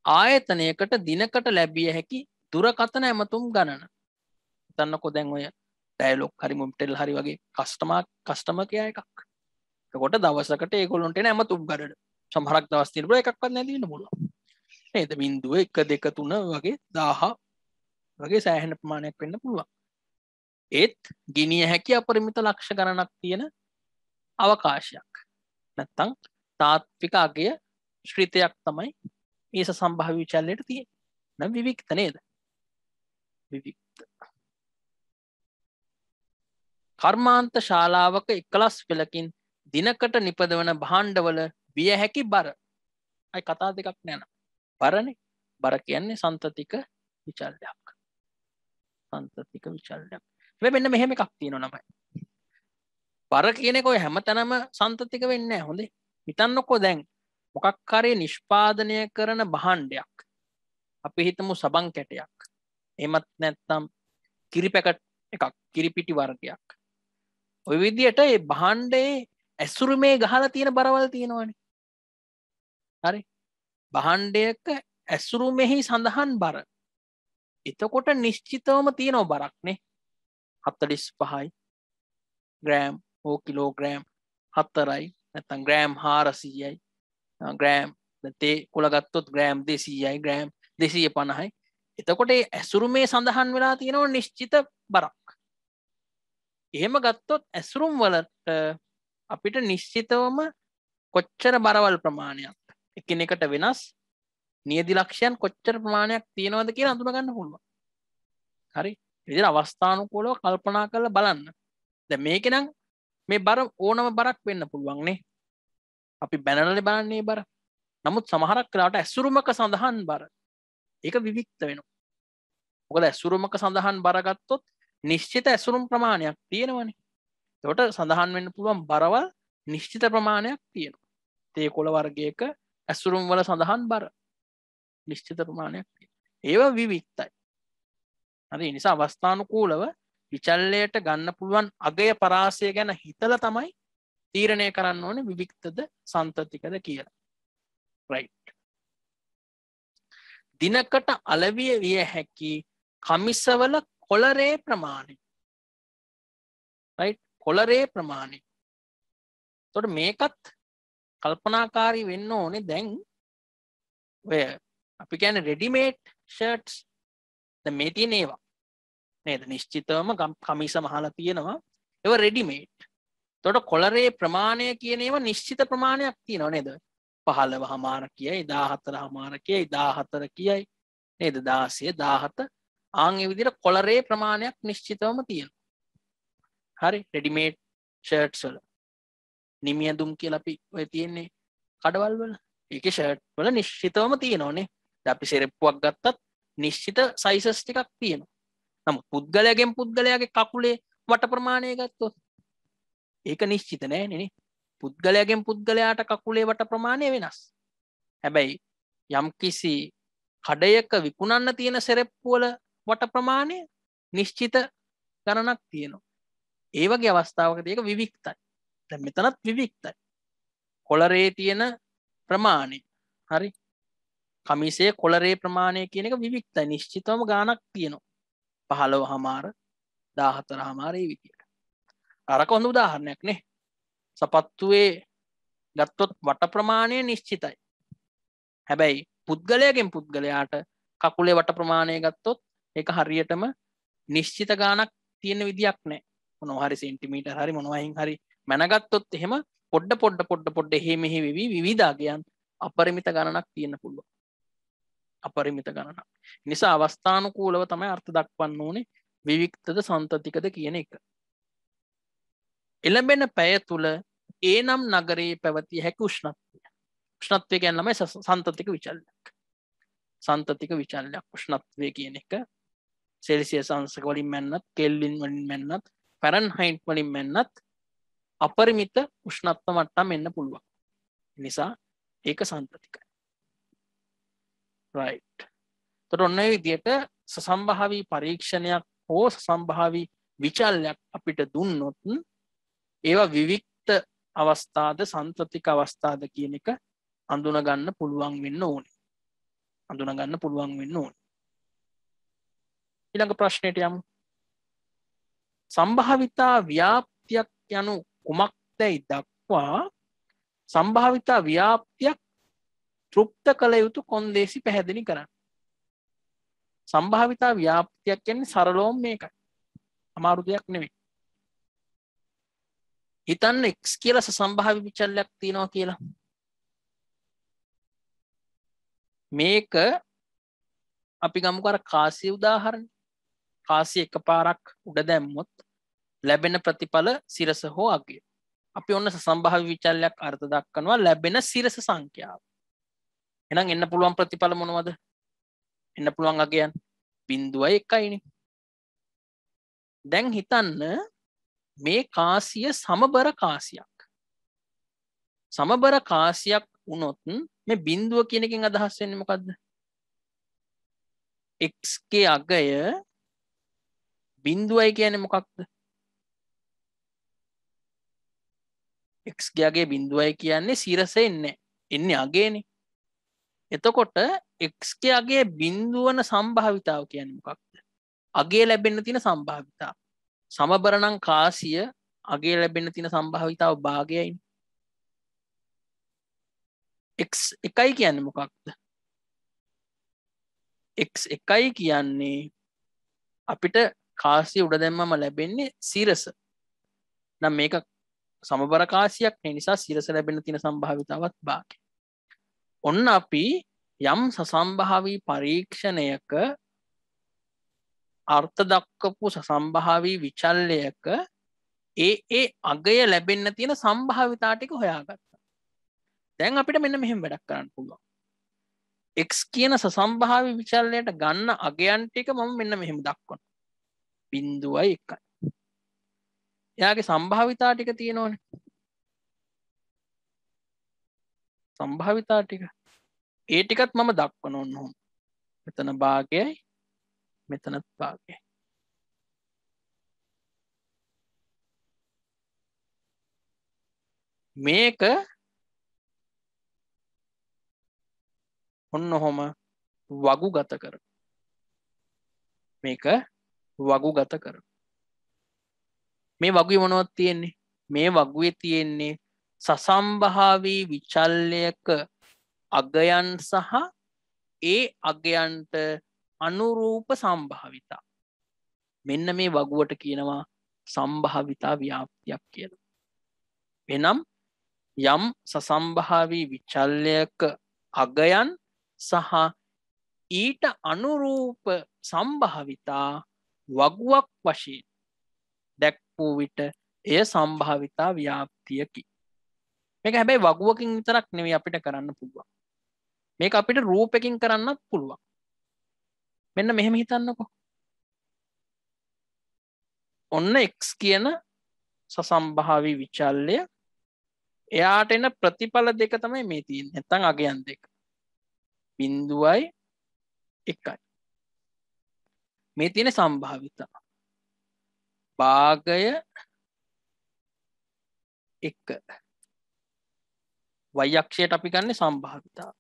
ආයතනයකට දිනකට ලැබිය හැකි දුරකථන ඇමතුම් ගණන. හිතන්නකෝ දැන් ඔය ඩයලොග් හරි මොම්ටෙල් හරි වගේ කස්ටමර් කෙයා එකක්. එතකොට දවසකට ඒගොල්ලොන්ට එන ඇමතුම් ගණන. සමහරක් දවස් තියෙන බල එකක්වත් නැති වෙන්න පුළුවන්. නේද? 0 1 2 3 වගේ 1000 වගේ සෑහෙන ප්‍රමාණයක් වෙන්න පුළුවන්. ඒත් ගිනිය හැකි අපරිමිත ලක්ෂ ගණනක් තියෙන අවකාශයක්. නැත්තම් තාත්වික අගය ශ්‍රිතයක් තමයි මේ සසම්භාවී විචල්‍යයට තියෙන්නේ. නම් විවික්ත නේද? විවික්ත. කර්මාන්ත ශාලාවක 11 පෙළකින් දිනකට නිපදවන භාණ්ඩවල විය හැකි බර. අයි කතා දෙකක් නෑ නා. බරනේ. බර කියන්නේ සන්තතික විචල්‍යයක්. සන්තතික විචල්‍යයක්. මෙන්න මෙහෙම එකක් තියෙනවා නමයි. බර කියන එක ඔය හැමතැනම සන්තතික වෙන්නේ නැහැ. හොඳේ. හිතන්නකෝ දැන් මොකක් හරි නිෂ්පාදනය කරන භාණ්ඩයක්. අපි හිතමු සබන් කැටයක්. එහෙමත් නැත්නම් කිරි පැකට් එකක්, කිරි පිටි වර්ගයක්. ඔය විදිහට මේ භාණ්ඩයේ ඇසුරුමේ ගහලා තියෙන බරවල් තියෙනවනේ. හරි. භාණ්ඩයක ඇසුරුමෙහි සඳහන් බර. එතකොට නිශ්චිතවම තියෙන බරක් නේ. 45යි ග්‍රෑම් හෝ කිලෝග්‍රෑම් 4යි නැත්නම් ග්‍රෑම් 400යි ග්‍රෑම් තේ කුල ගත්තොත් ග්‍රෑම් 200යි ග්‍රෑම් 250යි. එතකොට ඒ ඇසුරුමේ සඳහන් වෙලා තියෙනවා නිශ්චිත බරක්. එහෙම ගත්තොත් ඇසුරුම් වලට අපිට නිශ්චිතවම කොච්චර බරවල් ප්‍රමාණයක් එකිනෙකට වෙනස් නියදි ලක්ෂයන් කොච්චර ප්‍රමාණයක් තියෙනවද කියලා අඳුන ගන්න පුළුවන්. හරි. විදිහට අවස්ථානුකූලව කල්පනා කරලා බලන්න. දැන් මේකේ නම් මේ බර ඕනම බරක් වෙන්න පුළුවන් නේ. අපි බැනරලේ බලන්නේ බර. නමුත් සමහරක් වෙලාවට ඇසුරුමක සඳහන් බර ඒක විවික්ත වෙනවා. මොකද ඇසුරුමක සඳහන් බර ගත්තොත් නිශ්චිත ඇසුරුම් ප්‍රමාණයක් තියෙනවනේ. ඒකට සඳහන් වෙන්න පුළුවන් බරවල් නිශ්චිත ප්‍රමාණයක් තියෙනවා. තේ කොළ වර්ගයක ඇසුරුම් වල සඳහන් බර නිශ්චිත ප්‍රමාණයක් තියෙනවා. ඒවා විවික්තයි. හරි. ඒ නිසා අවස්ථානුකූලව විචල්‍යයට ගන්න පුළුවන් අගය පරාසය ගැන හිතලා තමයි තීරණය කරන්න ඕනේ විවික්තද සන්තතිකද කියලා. right. දිනකට අලවිය විය හැකි කමිසවල කොළරේ ප්‍රමාණය. right. කොළරේ ප්‍රමාණය. එතකොට මේකත් කල්පනාකාරී වෙන්න ඕනේ. දැන් ඔය අපි කියන්නේ රෙඩිමේඩ් ෂර්ට්ස් දැන් මේ තියෙන ඒවා නේද? නිශ්චිතවම කමිස මහලා තියෙනවා. ඒවා රෙඩිමේඩ්. එතකොට කොලරේ ප්‍රමාණය කියන ඒවා නිශ්චිත ප්‍රමාණයක් තියෙනව නේද? 15 කියයි 14 කියයි 14 කියයි නේද? 16 17 ආන් ඒ විදිහට කොලරේ ප්‍රමාණයක් නිශ්චිතවම තියෙනවා. හරි රෙඩිමේඩ් ෂර්ට්ස් වල නිමියදුම් කියලා අපි ඔය තියෙන්නේ කඩවල් වල. ඒකේ ෂර්ට් වල නිශ්චිතවම තියෙනවනේ. දැන් අපි සෙරෙප්පුවක් ගත්තත් නිශ්චිත සයිසස් ටිකක් තියෙනවා. නමුත් පුද්ගලයාගෙන් පුද්ගලයාගේ කකුලේ වට ප්‍රමාණය ගත්තොත් ඒක නිශ්චිත නෑනේ නේ. පුද්ගලයාගෙන් පුද්ගලයාට කකුලේ වට ප්‍රමාණය වෙනස්. හැබැයි යම්කිසි කඩයක විකුණන්න තියෙන සෙරෙප්පු වල වට ප්‍රමාණය නිශ්චිත ගණනක් තියෙනවා. ඒ වගේ අවස්ථාවකදී ඒක විවික්තයි. දැන් මෙතනත් විවික්තයි. කොලරේ තියෙන ප්‍රමාණය. හරි. කමිසේ කොලරේ ප්‍රමාණය කියන එක විවික්තයි. නිශ්චිතවම ගාණක් තියෙනවා. 15 14 ඒ විදියට. අරක හොඳ උදාහරණයක් නේ. සපත්තුවේ ගත්තොත් වට ප්‍රමාණය නිශ්චිතයි. හැබැයි පුද්ගලයාගෙන් පුද්ගලයාට කකුලේ වට ප්‍රමාණය ගත්තොත් ඒක හරියටම නිශ්චිත ගාණක් තියෙන විදියක් නැහැ. මොනවා හරි සෙන්ටිමීටර් හරි මොනවායින් හරි මැනගත්තොත් එහෙම පොඩ්ඩ එහෙ මෙහෙ වෙවි විවිධාගයන් අපරිමිත ගණනක් තියෙන්න පුළුවන්. අපරිමිත ගණනක්. නිසා අවස්ථානුකූලව තමයි අර්ථ දක්වන්න ඕනේ විවික්තද සන්තතිකද කියන එක. එළඹෙන පැය තුල ඒ නම් නගරයේ පැවතිය හැකි උෂ්ණත්වය. උෂ්ණත්වය කියන්නේ ළමයි සන්තතික විචලනයක්. සන්තතික විචලනයක් උෂ්ණත්වය කියන එක සෙල්සියස් අංශක වලින් මැන්නත්, කෙල්වින් වලින් මැන්නත්, ෆැරන්හයිට් වලින් මැන්නත් අපරිමිත උෂ්ණත්ව මට්ටම් එන්න පුළුවන්. නිසා ඒක සන්තතිකයි. right. එතකොට ඔන්න ඒ විදිහට සසම්භාවී පරීක්ෂණයක් හෝ සසම්භාවී විචලනයක් අපිට දුන්නොත් ඒවා විවික්ත අවස්ථාද සන්තතික අවස්ථාද කියන එක අඳුන ගන්න පුළුවන් වෙන්න ඕනේ. අඳුන ගන්න පුළුවන් වෙන්න ඕනේ. ඊළඟ ප්‍රශ්නෙට යමු. සම්භාවිතා ව්‍යාප්තියක් යනු කුමක්දයි දක්වා සම්භාවිතා ව්‍යාප්තියක් තෘප්ත කළ යුතු කොන්දේසි පැහැදිලි කරන්න. සම්භාවිතා ව්‍යාප්තියක් කියන්නේ සරලවම මේකයි. අමාරු දෙයක් නෙවෙයි. හිතන්න x කියලා සසම්භාවි විචලනයක් තියෙනවා කියලා. මේක අපි ගමුකෝ අර කාසිය උදාහරණය. කාසිය එකපාරක් උඩ දැම්මොත් ලැබෙන ප්‍රතිඵල සිරස හෝ අගය. අපි ඔන්න සසම්භාවි විචලනයක් අර්ථ දක්වනවා ලැබෙන සිරස සංඛ්‍යාව. එහෙනම් එන්න පුළුවන් ප්‍රතිඵල මොනවද? එන්න පුළුවන් අගයන් 0.1නේ. දැන් හිතන්න මේ කාසිය සමබර කාසියක්. සමබර කාසියක් වුණොත් මේ බිඳුව කියන එකෙන් අදහස් වෙන්නේ මොකද්ද? x ගේ අගය බිඳුවයි කියන්නේ මොකක්ද? x ගේ අගය බිඳුවයි කියන්නේ සිරස එන්නේ අගයනේ. එතකොට x ගේ අගය බිඳුවන සම්භාවිතාව කියන්නේ මොකක්ද? අගය ලැබෙන්න තියෙන සම්භාවිතාව. සමබර නම් කාසිය අගය ලැබෙන්න තියෙන සම්භාවිතාව භාගයයි. x එකයි කියන්නේ මොකක්ද? x එකයි කියන්නේ අපිට කාසිය උඩ දැම්මම ලැබෙන්නේ සිරස. නම් මේක සමබර කාසියක් නිසා සිරස ලැබෙන්න තියෙන සම්භාවිතාවත් භාගය. ඔන්න අපි යම් සසම්භාවී පරීක්ෂණයක අර්ථ දක්වපු සසම්භාවී විචල්‍යයක ඒ අගය ලැබෙන්න තියෙන සම්භාවිතා ටික හොයාගත්තා. දැන් අපිට මෙන්න මෙහෙම වැඩක් කරන්න පුළුවන්. x කියන සසම්භාවී විචල්‍යයට ගන්න අගයන් ටික මම මෙන්න මෙහෙම දක්වනවා. 0.1. එයාගේ සම්භාවිතා ටික තියෙනවනේ. සම්භාවිතා ටික. ඒ ටිකත් මම දක්වන ඕනෝම. මෙතන භාගයයි මෙතනත් භාගයයි. මේක ඔන්න ඔහොම වගු ගත කර. මේක වගු ගත කර. මේ වගුවේ මොනවද තියෙන්නේ? මේ වගුවේ තියෙන්නේ සසම්භාවී විචල්‍යයක අගයන් සහ ඒ අගයන්ට අනුරූප සම්භාවිතා. මෙන්න මේ වගුවට කියනවා සම්භාවිතා ව්‍යාප්තියක් කියලා. එනම් යම් සසම්භාවී විචල්‍යක අගයන් සහ ඊට අනුරූප සම්භාවිතා වගුවක් වශයෙන් දැක් වූ විට එය සම්භාවිතා ව්‍යාප්තියකි. මේක හැබැයි වගුවකින් විතරක් නෙවෙයි අපිට කරන්න පුළුවන්. මේක අපිට රූපකින් කරන්නත් පුළුවන්. මෙන්න මෙහෙම හිතන්නකෝ. ඔන්න x කියන සසම්භාවී විචල්‍ය එයාට එන ප්‍රතිඵල දෙක තමයි මේ තියෙන්නේ. නැත්නම් අගයන් දෙක. 0යි 1යි. මේ තියෙන සම්භාවිතා. භාගය 1. y අක්ෂයට අපි ගන්න සම්භාවිතාව.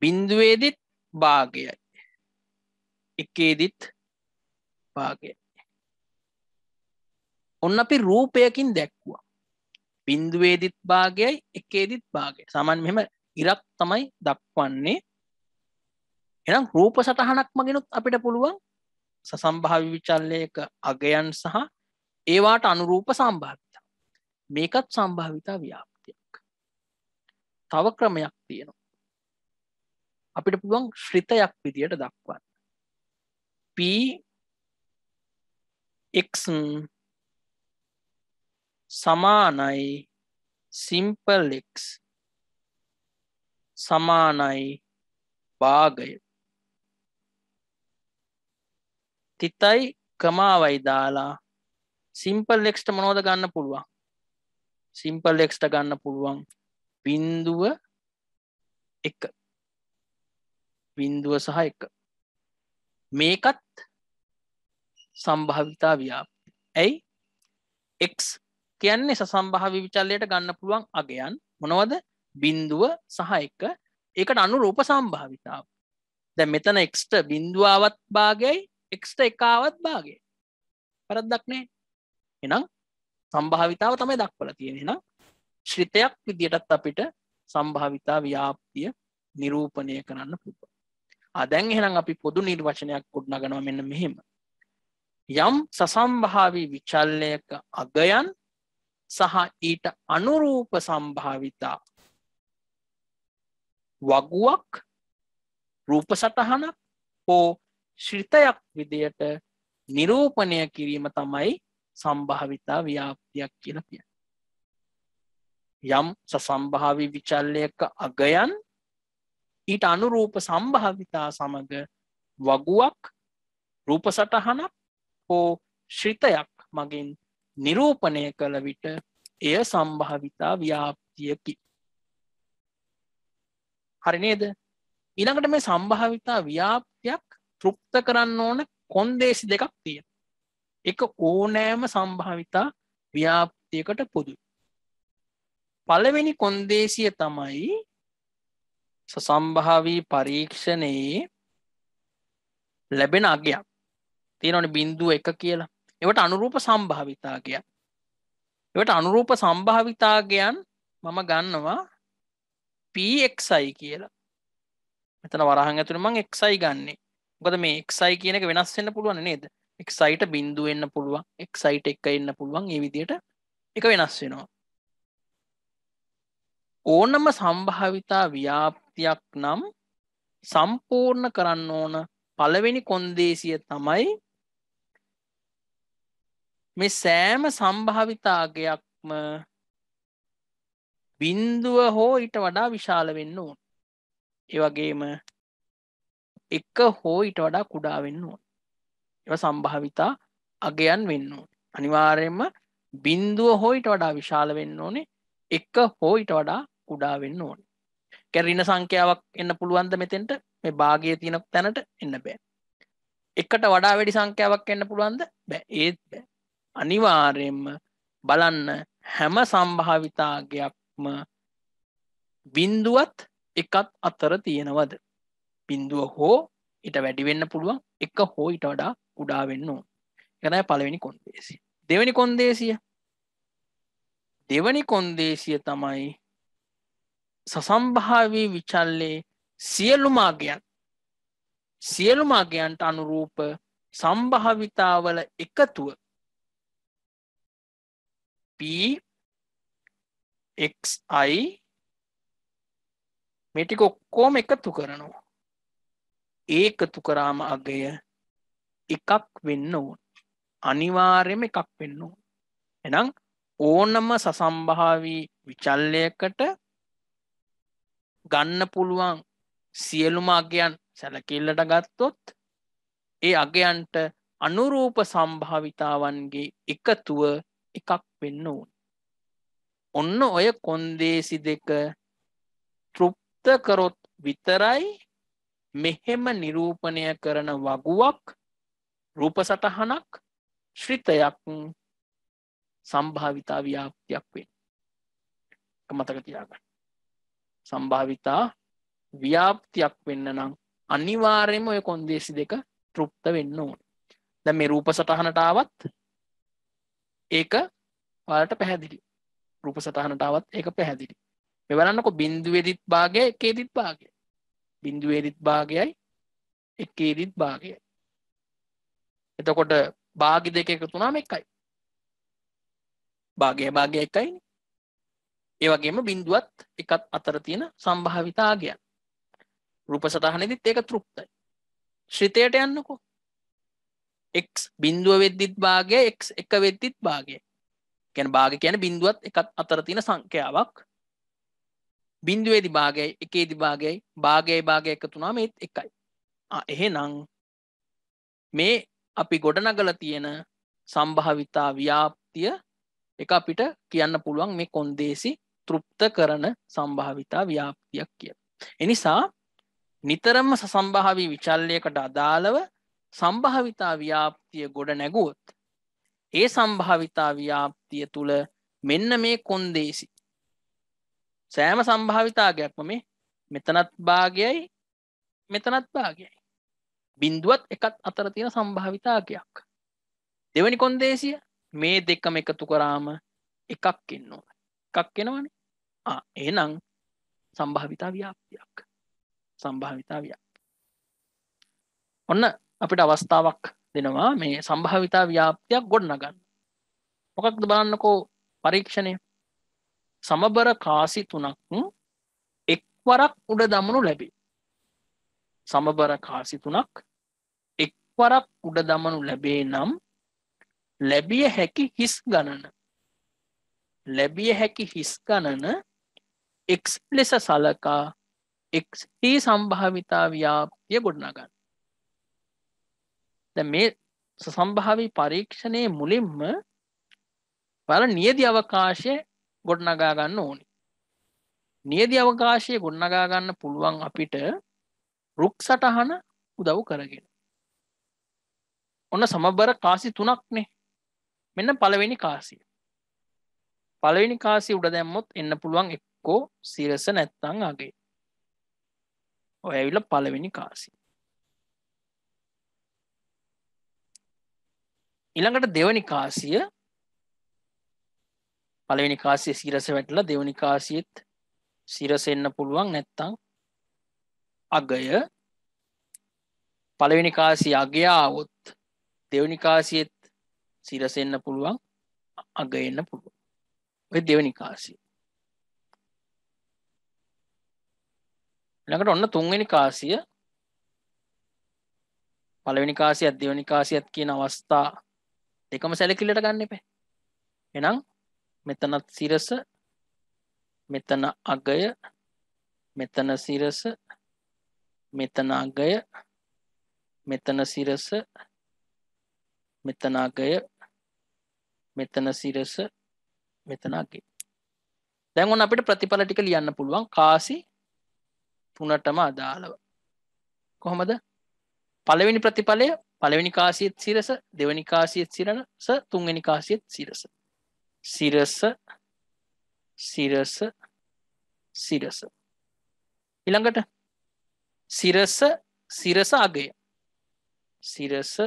බිඳුවේදිත් භාගයයි. එකේදිත් භාගයයි. ඔන්න අපි රූපයකින් දැක්වුවා. බිඳුවේදිත් භාගයයි එකේදිත් භාගයයි. සාමාන්‍ය මෙහෙම ඉරක් තමයි දක්වන්නේ. එහෙනම් රූප සටහනක් මගිනුත් අපිට පුළුවන් සසම්භාවී විචල්‍යයක අගයන් සහ ඒවාට අනුරූප සම්භාවිතා. මේකත් සම්භාවිතා ව්‍යාප්තියක්. තව ක්‍රමයක් තියෙනවා. අපිට පුළුවන් ශ්‍රිතයක් විදියට දක්වන්න. p x සමානයි simple x සමානයි භාගය. තිතයි කමාවයි දාලා simple x ට මොනවද ගන්න පුළුවන්? simple x ට ගන්න පුළුවන් 0 1. 0 සහ 1. මේකත් සම්භාවිතා ව්‍යාප්තිය. ඇයි? x කියන්නේ සසම්භාවී විචල්‍යයට ගන්න පුළුවන් අගයන් මොනවද? 0 සහ 1. ඒකට අනුරූප සම්භාවිතාව. දැන් මෙතන x ට 0 ආවත් භාගයයි x ට 1 ආවත් භාගයයි. වැරද්දක් නෑ. එහෙනම් සම්භාවිතාව තමයි දක්වලා තියෙන්නේ. එහෙනම් ශ්‍රිතයක් විදියටත් අපිට සම්භාවිතා ව්‍යාප්තිය නිරූපණය කරන්න පුළුවන්. දැන් එහෙනම් අපි පොදු නිර්වචනයක් ගොඩනගනවා මෙන්න මෙහෙම. යම් සසම්භාවී විචල්‍යයක අගයන් සහ ඊට අනුරූප සම්භාවිතා වගුවක් රූප සටහනක් හෝ ශ්‍රිතයක් විදියට නිරූපණය කිරීම තමයි සම්භාවිතා ව්‍යාප්තියක් කියලා කියන්නේ. යම් සසම්භාවී විචල්‍යයක අගයන් ඊට අනුරූප සම්භාවිතා සමග වගුවක් රූප සටහනක් හෝ ශ්‍රිතයක් මගින් නිරූපණය කළ විට එය සම්භාවිතා ව්‍යාප්තියකි. හරි නේද? ඊළඟට මේ සම්භාවිතා ව්‍යාප්තියක් තෘප්ත කරන්න ඕන කොන්දේසි දෙකක් තියෙනවා. එක ඕනෑම සම්භාවිතා ව්‍යාප්තියකට පොදුයි. පළවෙනි කොන්දේසිය තමයි සසම්භාවී පරීක්ෂණයේ ලැබෙන අගයක්. තියෙනවනේ 0.1 කියලා. ඒවට අනුරූප සම්භාවිතාගයන්. ඒවට අනුරූප සම්භාවිතාගයන් මම ගන්නවා pxi කියලා. මෙතන වරහන් ඇතුලේ මම xi ගන්නෙ. මොකද මේ xi කියන එක වෙනස් වෙන්න පුළුවන් නේද? xi ට 0 වෙන්න පුළුවන්, xi ට 1 එන්න පුළුවන්. මේ විදිහට එක වෙනස් වෙනවා. ඕනම සම්භාවිතා ව්‍යාප්තියක් නම් සම්පූර්ණ කරන්න ඕන පළවෙනි කොන්දේසිය තමයි මේ සෑම සම්භාවිතාගයක්ම 0 හෝ ඊට වඩා විශාල වෙන්න ඕන. ඒ වගේම 1 හෝ ඊට වඩා කුඩා වෙන්න ඕන. ඒවා සම්භාවිතා අගයන් වෙන්න ඕන. අනිවාර්යයෙන්ම 0 හෝ ඊට වඩා විශාල වෙන්න ඕනේ. 1 හෝ ඊට වඩා කුඩා වෙන්න ඕනේ. ඍණ සංඛ්‍යාවක් එන්න පුළුවන්ද මෙතෙන්ට? මේ භාගයේ තියෙන තැනට එන්න බෑ. 1ට වඩා වැඩි සංඛ්‍යාවක් එන්න පුළුවන්ද? බෑ. ඒත් බෑ. අනිවාර්යයෙන්ම බලන්න හැම සම්භාවිතාගයක්ම 0ත් 1ත් අතර තියෙනවද? 0 හෝ ඊට වැඩි වෙන්න පුළුවන්, 1 හෝ ඊට වඩා කුඩා වෙන්න ඕන. ඒක තමයි පළවෙනි කොන්දේසිය. දෙවෙනි කොන්දේසිය. දෙවෙනි කොන්දේසිය තමයි සසම්භාවී විචල්‍යයේ සියලුම අගයන්ට අනුරූප සම්භාවිතාවල එකතුව p xi මේ ටික ඔක්කොම එකතු කරනවා. ඒකතු කරාම අගය එකක් වෙන්න ඕන. අනිවාර්යයෙන්ම එකක් වෙන්න ඕන. එහෙනම් ඕනම සසම්භාවී විචල්‍යයකට ගන්න පුළුවන් සියලුම අගයන් සැලකිල්ලට ගත්තොත් ඒ අගයන්ට අනුරූප සම්භාවිතාවන්ගේ එකතුව එකක් වෙන්න ඕන. ඔන්න ඔය කොන්දේසි දෙක තෘප්ත කරොත් විතරයි මෙහෙම නිරූපණය කරන වගුවක් රූප සටහනක් ශ්‍රිතයක් සම්භාවිතා ව්‍යාප්තියක් වෙන්නේ. මතක තියාගන්න. සම්භාවිතා ව්‍යාප්තියක් වෙන්න නම් අනිවාර්යයෙන්ම ඔය කොන්දේසි දෙක තෘප්ත වෙන්න ඕනේ. දැන් මේ රූප සටහනට ආවත් ඒක ඔයාලට පැහැදිලි. රූප සටහනට ආවත් ඒක පැහැදිලි. මේ බලන්නකො බිඳුවේදිත් භාගය එකේදිත් භාගය. බිඳුවේදිත් භාගයයි එකේදිත් භාගයයි. එතකොට භාගි දෙක එකතු වුණාම එකයි. භාගය එකයිනේ. ඒ වගේම බිඳුවත් එකත් අතර තියෙන සම්භාවිතා අගයන්. රූප සටහනේදීත් ඒක තෘප්තයි. ශ්‍රිතයට යන්නකෝ. x බිඳුව වෙද්දිත් භාගය x එක වෙද්දිත් භාගය. කියන්නේ භාගය කියන්නේ බිඳුවත් එකත් අතර තියෙන සංඛ්‍යාවක්. බිඳුවේදී භාගයයි එකේදී භාගයයි භාගය එකතු වුණාම ඒත් එකයි. එහෙනම් මේ අපි ගොඩනගලා තියෙන සම්භාවිතා ව්‍යාප්තිය එක අපිට කියන්න පුළුවන් මේ කොන්දේසි තෘප්ත කරන සම්භාවිතා ව්‍යාප්තියක් කියලා. එනිසා නිතරම සසම්භාවී විචල්‍යයකට අදාළව සම්භාවිතා ව්‍යාප්තිය ගොඩ නැගුවොත් ඒ සම්භාවිතා ව්‍යාප්තිය තුල මෙන්න මේ කොන්දේසි සෑම සම්භාවිතාවයක්ම මේ මෙතනත් භාගයයි මෙතනත් භාගයයි. බිඳුවත් එකත් අතර තියෙන සම්භාවිතාවයක්. දෙවෙනි කොන්දේසිය මේ දෙකම එකතු කරාම එකක් එන්න ඕන. එකක් එනවනේ. එහෙනම් සම්භාවිතා ව්‍යාප්තියක්. සම්භාවිතා ව්‍යාප්තිය. ඔන්න අපිට අවස්ථාවක් දෙනවා මේ සම්භාවිතා ව්‍යාප්තියක් ගොඩනගන්න. මොකක්ද බලන්නකෝ පරීක්ෂණය. සමබර කාසි තුනක් එක්වරක් උඩ දමනු ලැබේ. සමබර කාසි තුනක් එක්වරක් උඩ දමනු ලැබේ නම් ලැබිය හැකි හිස් ගණන x ලෙස සලකා x හි සම්භාවිතා ව්‍යාප්තිය ගොඩනගන්න. දැන් මේ සම්භාවී පරීක්ෂණයේ මුලින්ම බලන්න නියදි අවකාශය ගොඩනගා ගන්න ඕනේ. නියදි අවකාශය ගොඩනගා ගන්න පුළුවන් අපිට රුක් සටහන උදව් කරගෙන. ඔන්න සමබර කාසි තුනක්නේ. මෙන්න පළවෙනි කාසිය. පළවෙනි කාසිය උඩ දැම්මොත් එන්න පුළුවන් එක්කෝ සිරස නැත්තම් අගේ. ඔය ඇවිල්ලා පළවෙනි කාසිය. ඊළඟට දෙවෙනි කාසිය. පළවෙනි කාසිය සිරස වැටලා දෙවෙනි කාසියෙත් සිරස එන්න පුළුවන් නැත්තම් අගය. පළවෙනි කාසිය අගය આવොත් දෙවෙනි කාසියෙත් සිරස එන්න පුළුවන් අගය එන්න පුළුවන්. ඔය දෙවෙනි කාසිය. ඊළඟට ඔන්න තුන්වෙනි කාසිය. පළවෙනි කාසියත් දෙවෙනි කාසියත් කියන අවස්ථා දෙකම සැලකිල්ලට ගන්න එපා. එහෙනම් මෙතනත් සිරස මෙතන අගය මෙතන සිරස මෙතන අගය මෙතන සිරස මෙතන අගය මෙතන සිරස මෙතන අගය. දැන් ඔන්න අපිට ප්‍රතිඵල ටික ලියන්න පුළුවන් කාසි තුනටම අදාළව. කොහොමද? පළවෙනි ප්‍රතිඵලය පළවෙනි කාසියෙත් සිරස දෙවෙනි කාසියෙත් සිරස තුන්වෙනි කාසියෙත් සිරස. සිරස සිරස සිරස. ඊළඟට සිරස සිරස අගය. සිරස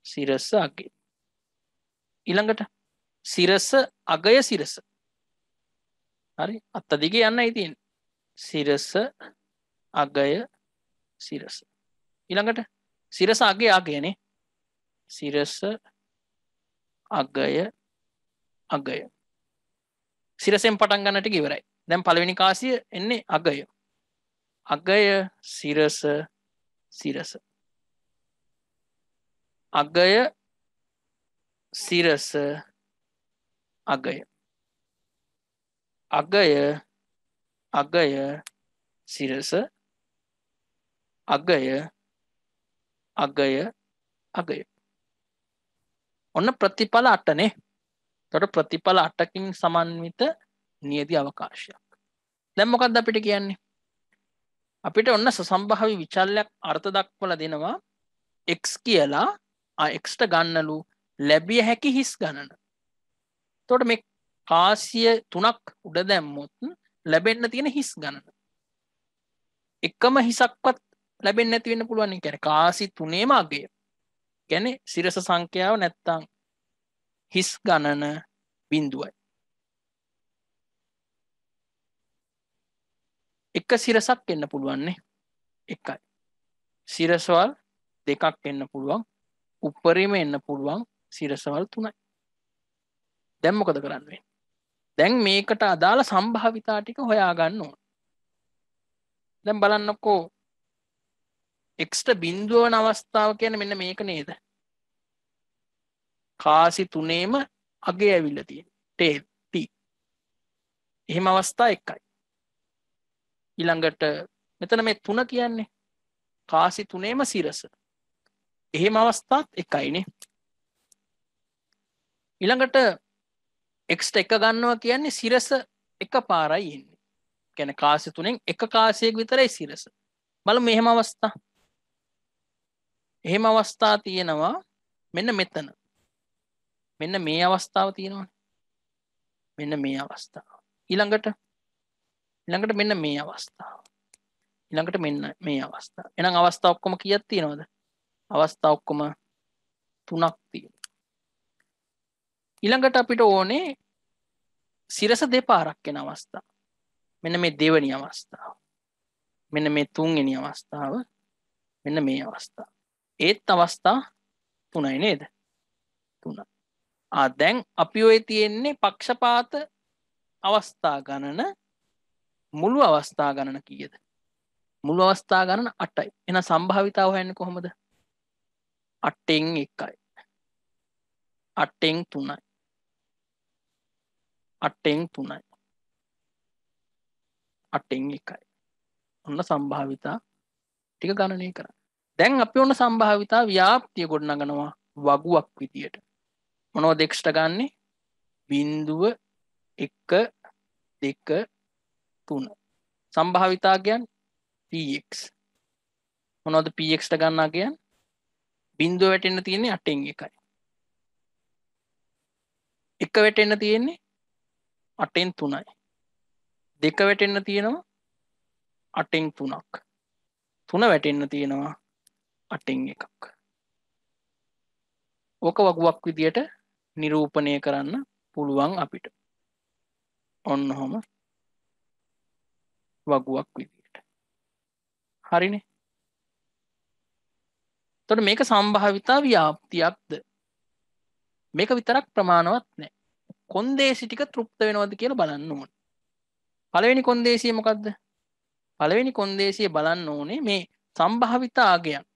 සිරස අගය. ඊළඟට සිරස අගය සිරස. හරි අත්ත දිගේ යන්නයි තියෙන්නේ. සිරස අගය සිරස. ඊළඟට සිරස අගය අගයනේ. සිරස අගය අගය සිරසෙන් පටන් ගන්නට ඉවරයි. දැන් පළවෙනි කාසිය එන්නේ අගය අගය සිරස සිරස අගය සිරස අගය අගය අගය සිරස අගය අගය අගය ඔන්න ප්‍රතිඵල 8නේ. එතකොට ප්‍රතිඵල 8කින් සමන්විත නියති අවකාශයක්. දැන් මොකක්ද අපිට කියන්නේ? අපිට ඔන්න සසම්භාවි විචල්යක් අර්ථ දක්වලා දෙනවා x කියලා x ට ගන්නලු ලැබිය හැකි හිස් ගණන. එතකොට මේ කාසිය 3ක් උඩ දැම්මොත් ලැබෙන්න තියෙන හිස් ගණන එකම හිසක්වත් ලැබෙන්නේ නැති වෙන්න පුළුවන්. ඒ කියන්නේ කාසි 3ේම අගය. කියන්නේ සිරස සංඛ්‍යාව නැත්තම් හිස් ගණන බිඳුවයි. එක සිරසක් එන්න පුළුවන් නේ. එකයි. සිරසවල් දෙකක් එන්න පුළුවන්. උපරිම එන්න පුළුවන් සිරසවල් 3යි. දැන් මොකද කරන්න වෙන්නේ? දැන් මේකට අදාළ සම්භාවිතා ටික හොයා ගන්න ඕන. දැන් බලන්නකෝ x ට බිඳුව වන අවස්ථාව කියන්නේ මෙන්න මේක නේද? කාසි 3ේම අගය ඇවිල්ලා තියෙන්නේ. tail t. එහෙම අවස්ථා එකයි. ඊළඟට මෙතන මේ 3 කියන්නේ කාසි 3ේම සිරස. එහෙම අවස්ථාත් එකයිනේ. ඊළඟට x ට එක ගන්නවා කියන්නේ සිරස එකපාරයි එන්නේ. කියන්නේ කාසි 3න් එක කාසියක විතරයි සිරස. බලමු මෙහෙම අවස්ථා. එහෙම අවස්ථා තියෙනවා මෙන්න මෙතන. මෙන්න මේ අවස්ථාව තියෙනවානේ. මෙන්න මේ අවස්ථාව. ඊළඟට මෙන්න මේ අවස්ථාව. ඊළඟට මෙන්න මේ අවස්ථාව. එහෙනම් අවස්ථා ඔක්කොම කීයක් තියෙනවද? අවස්ථා ඔක්කොම 3ක් තියෙනවා. ඊළඟට අපිට ඕනේ සිරස දෙපාරක් එන අවස්ථාව. මෙන්න මේ දෙවෙනි අවස්ථාව. මෙන්න මේ තුන්වෙනි අවස්ථාව. මෙන්න මේ අවස්ථාව. ඒත් අවස්ථා 3යි නේද? 3. දැන් අපි ඔය තියෙන්නේ පක්ෂපාත අවස්ථා ගණන මුළු අවස්ථා ගණන කීයද? මුළු අවස්ථා ගණන 8යි. එහෙනම් සම්භාවිතාව හොයන්නේ කොහොමද? 8න් 1යි. 8න් 3යි. 8න් 3යි. 8න් 1යි. ඔන්න සම්භාවිතා ටික ගණනය කරා. දැන් අපි ඔන්න සම්භාවිතා ව්‍යාප්තිය ගොඩනගනවා වගුවක් විදියට. මොනවද x ට ගන්නෙ? 0 1 2 3. සම්භාවිතා කියන්නේ px. මොනවද px ට ගන්නා කියන්නේ? බිඳුව වැටෙන්න තියෙන්නේ 8න් 1යි. 1 වැටෙන්න තියෙන්නේ 8න් 3යි. 2 වැටෙන්න තියෙනවා 8න් 3ක්. 3 වැටෙන්න තියෙනවා 8න් 1ක්. ඕක වගුවක් විදියට නිරූපණය කරන්න පුළුවන් අපිට. ඔන්න ඔහම වගුවක් විදියට. හරිනේ. එතකොට මේක සම්භාවිතා ව්‍යාප්තියක්ද? මේක විතරක් ප්‍රමාණවත් නැහැ. කොන්දේසි ටික තෘප්ත වෙනවද කියලා බලන්න ඕනේ. පළවෙනි කොන්දේසිය මොකද්ද? පළවෙනි කොන්දේසිය බලන්න ඕනේ මේ සම්භාවිතා අගයන්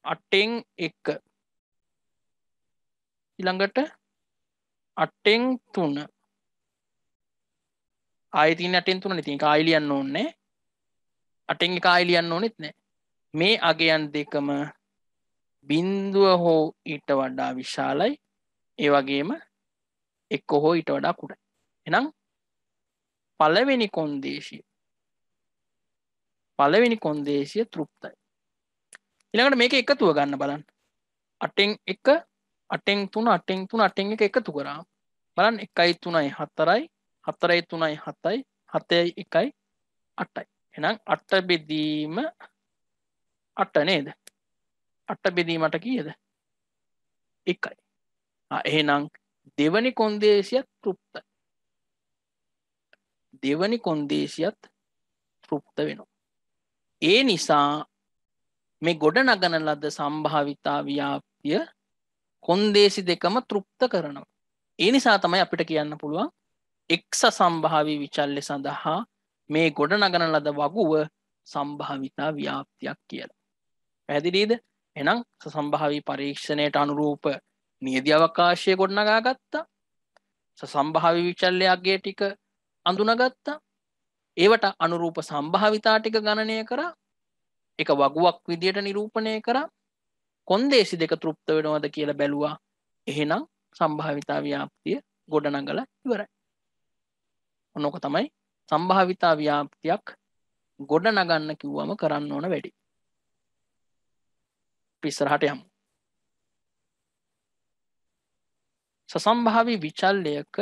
8න් 1 ඊළඟට 8න් 3 ආයෙ තියෙන 8න් 3 නේ තියෙන. ඒක ආයෙ ලියන්න ඕනේ. 8න් 1 ආයෙ ලියන්න ඕනෙත් නැහැ. මේ අගයන් දෙකම බිඳුව හෝ ඊට වඩා විශාලයි. ඒ වගේම එක්ක හෝ ඊට වඩා කුඩායි. එහෙනම් පළවෙනි කොන්දේසිය තෘප්තයි. ඊළඟට මේක එකතුව ගන්න බලන්න. 8න් 1 8න් 3 8න් 3 8න් 1 එකතු කරා. බලන්න 1යි 3යි 4යි 4යි 3යි 7යි 7යි 1යි 8යි. එහෙනම් 8 බෙදීම 8 නේද? 8 බෙදීම 8 කීයද? 1යි. එහෙනම් දෙවනි කොන්දේසියත් තෘප්තයි. දෙවනි කොන්දේසියත් තෘප්ත වෙනවා. ඒ නිසා මේ ගොඩ නගන ලද සම්භාවිතා ව්‍යාප්තිය ව්‍යාප්තිය කොන්දේසි දෙකම තෘප්ත කරනවා. ඒ නිසා තමයි අපිට කියන්න පුළුවන් එක්ස සම්භාවී විචල්්‍ය සඳහා මේ ගොඩ නගන ලද වගුව සම්භාවිතා ව්‍යාප්තියක් කියලා. පැහැදිලිද? එහෙනම් සම්භාවී පරීක්ෂණයට අනුරූප නියදි අවකාශය ගොඩනගා ගත්තා. සම්භාවී විචල්්‍යයක්ගේ ටික අඳුනගත්තා. ඒවට අනුරූප සම්භාවිතා ටික ගණනය කරා. එක වගුවක් විදියට නිරූපණය කරා. කොන්දේසි දෙක තෘප්ත වෙනවද කියලා බැලුවා. එහෙනම් සම්භාවිතා ව්‍යාප්තිය ගොඩනගලා ඉවරයි. ඔන්නෝක තමයි සම්භාවිතා ව්‍යාප්තියක් ගොඩ නගන්න කිව්වම කරන්න ඕන වැඩි. ඉස්සරහට යමු. සසම්භාවී විචල්්‍යයක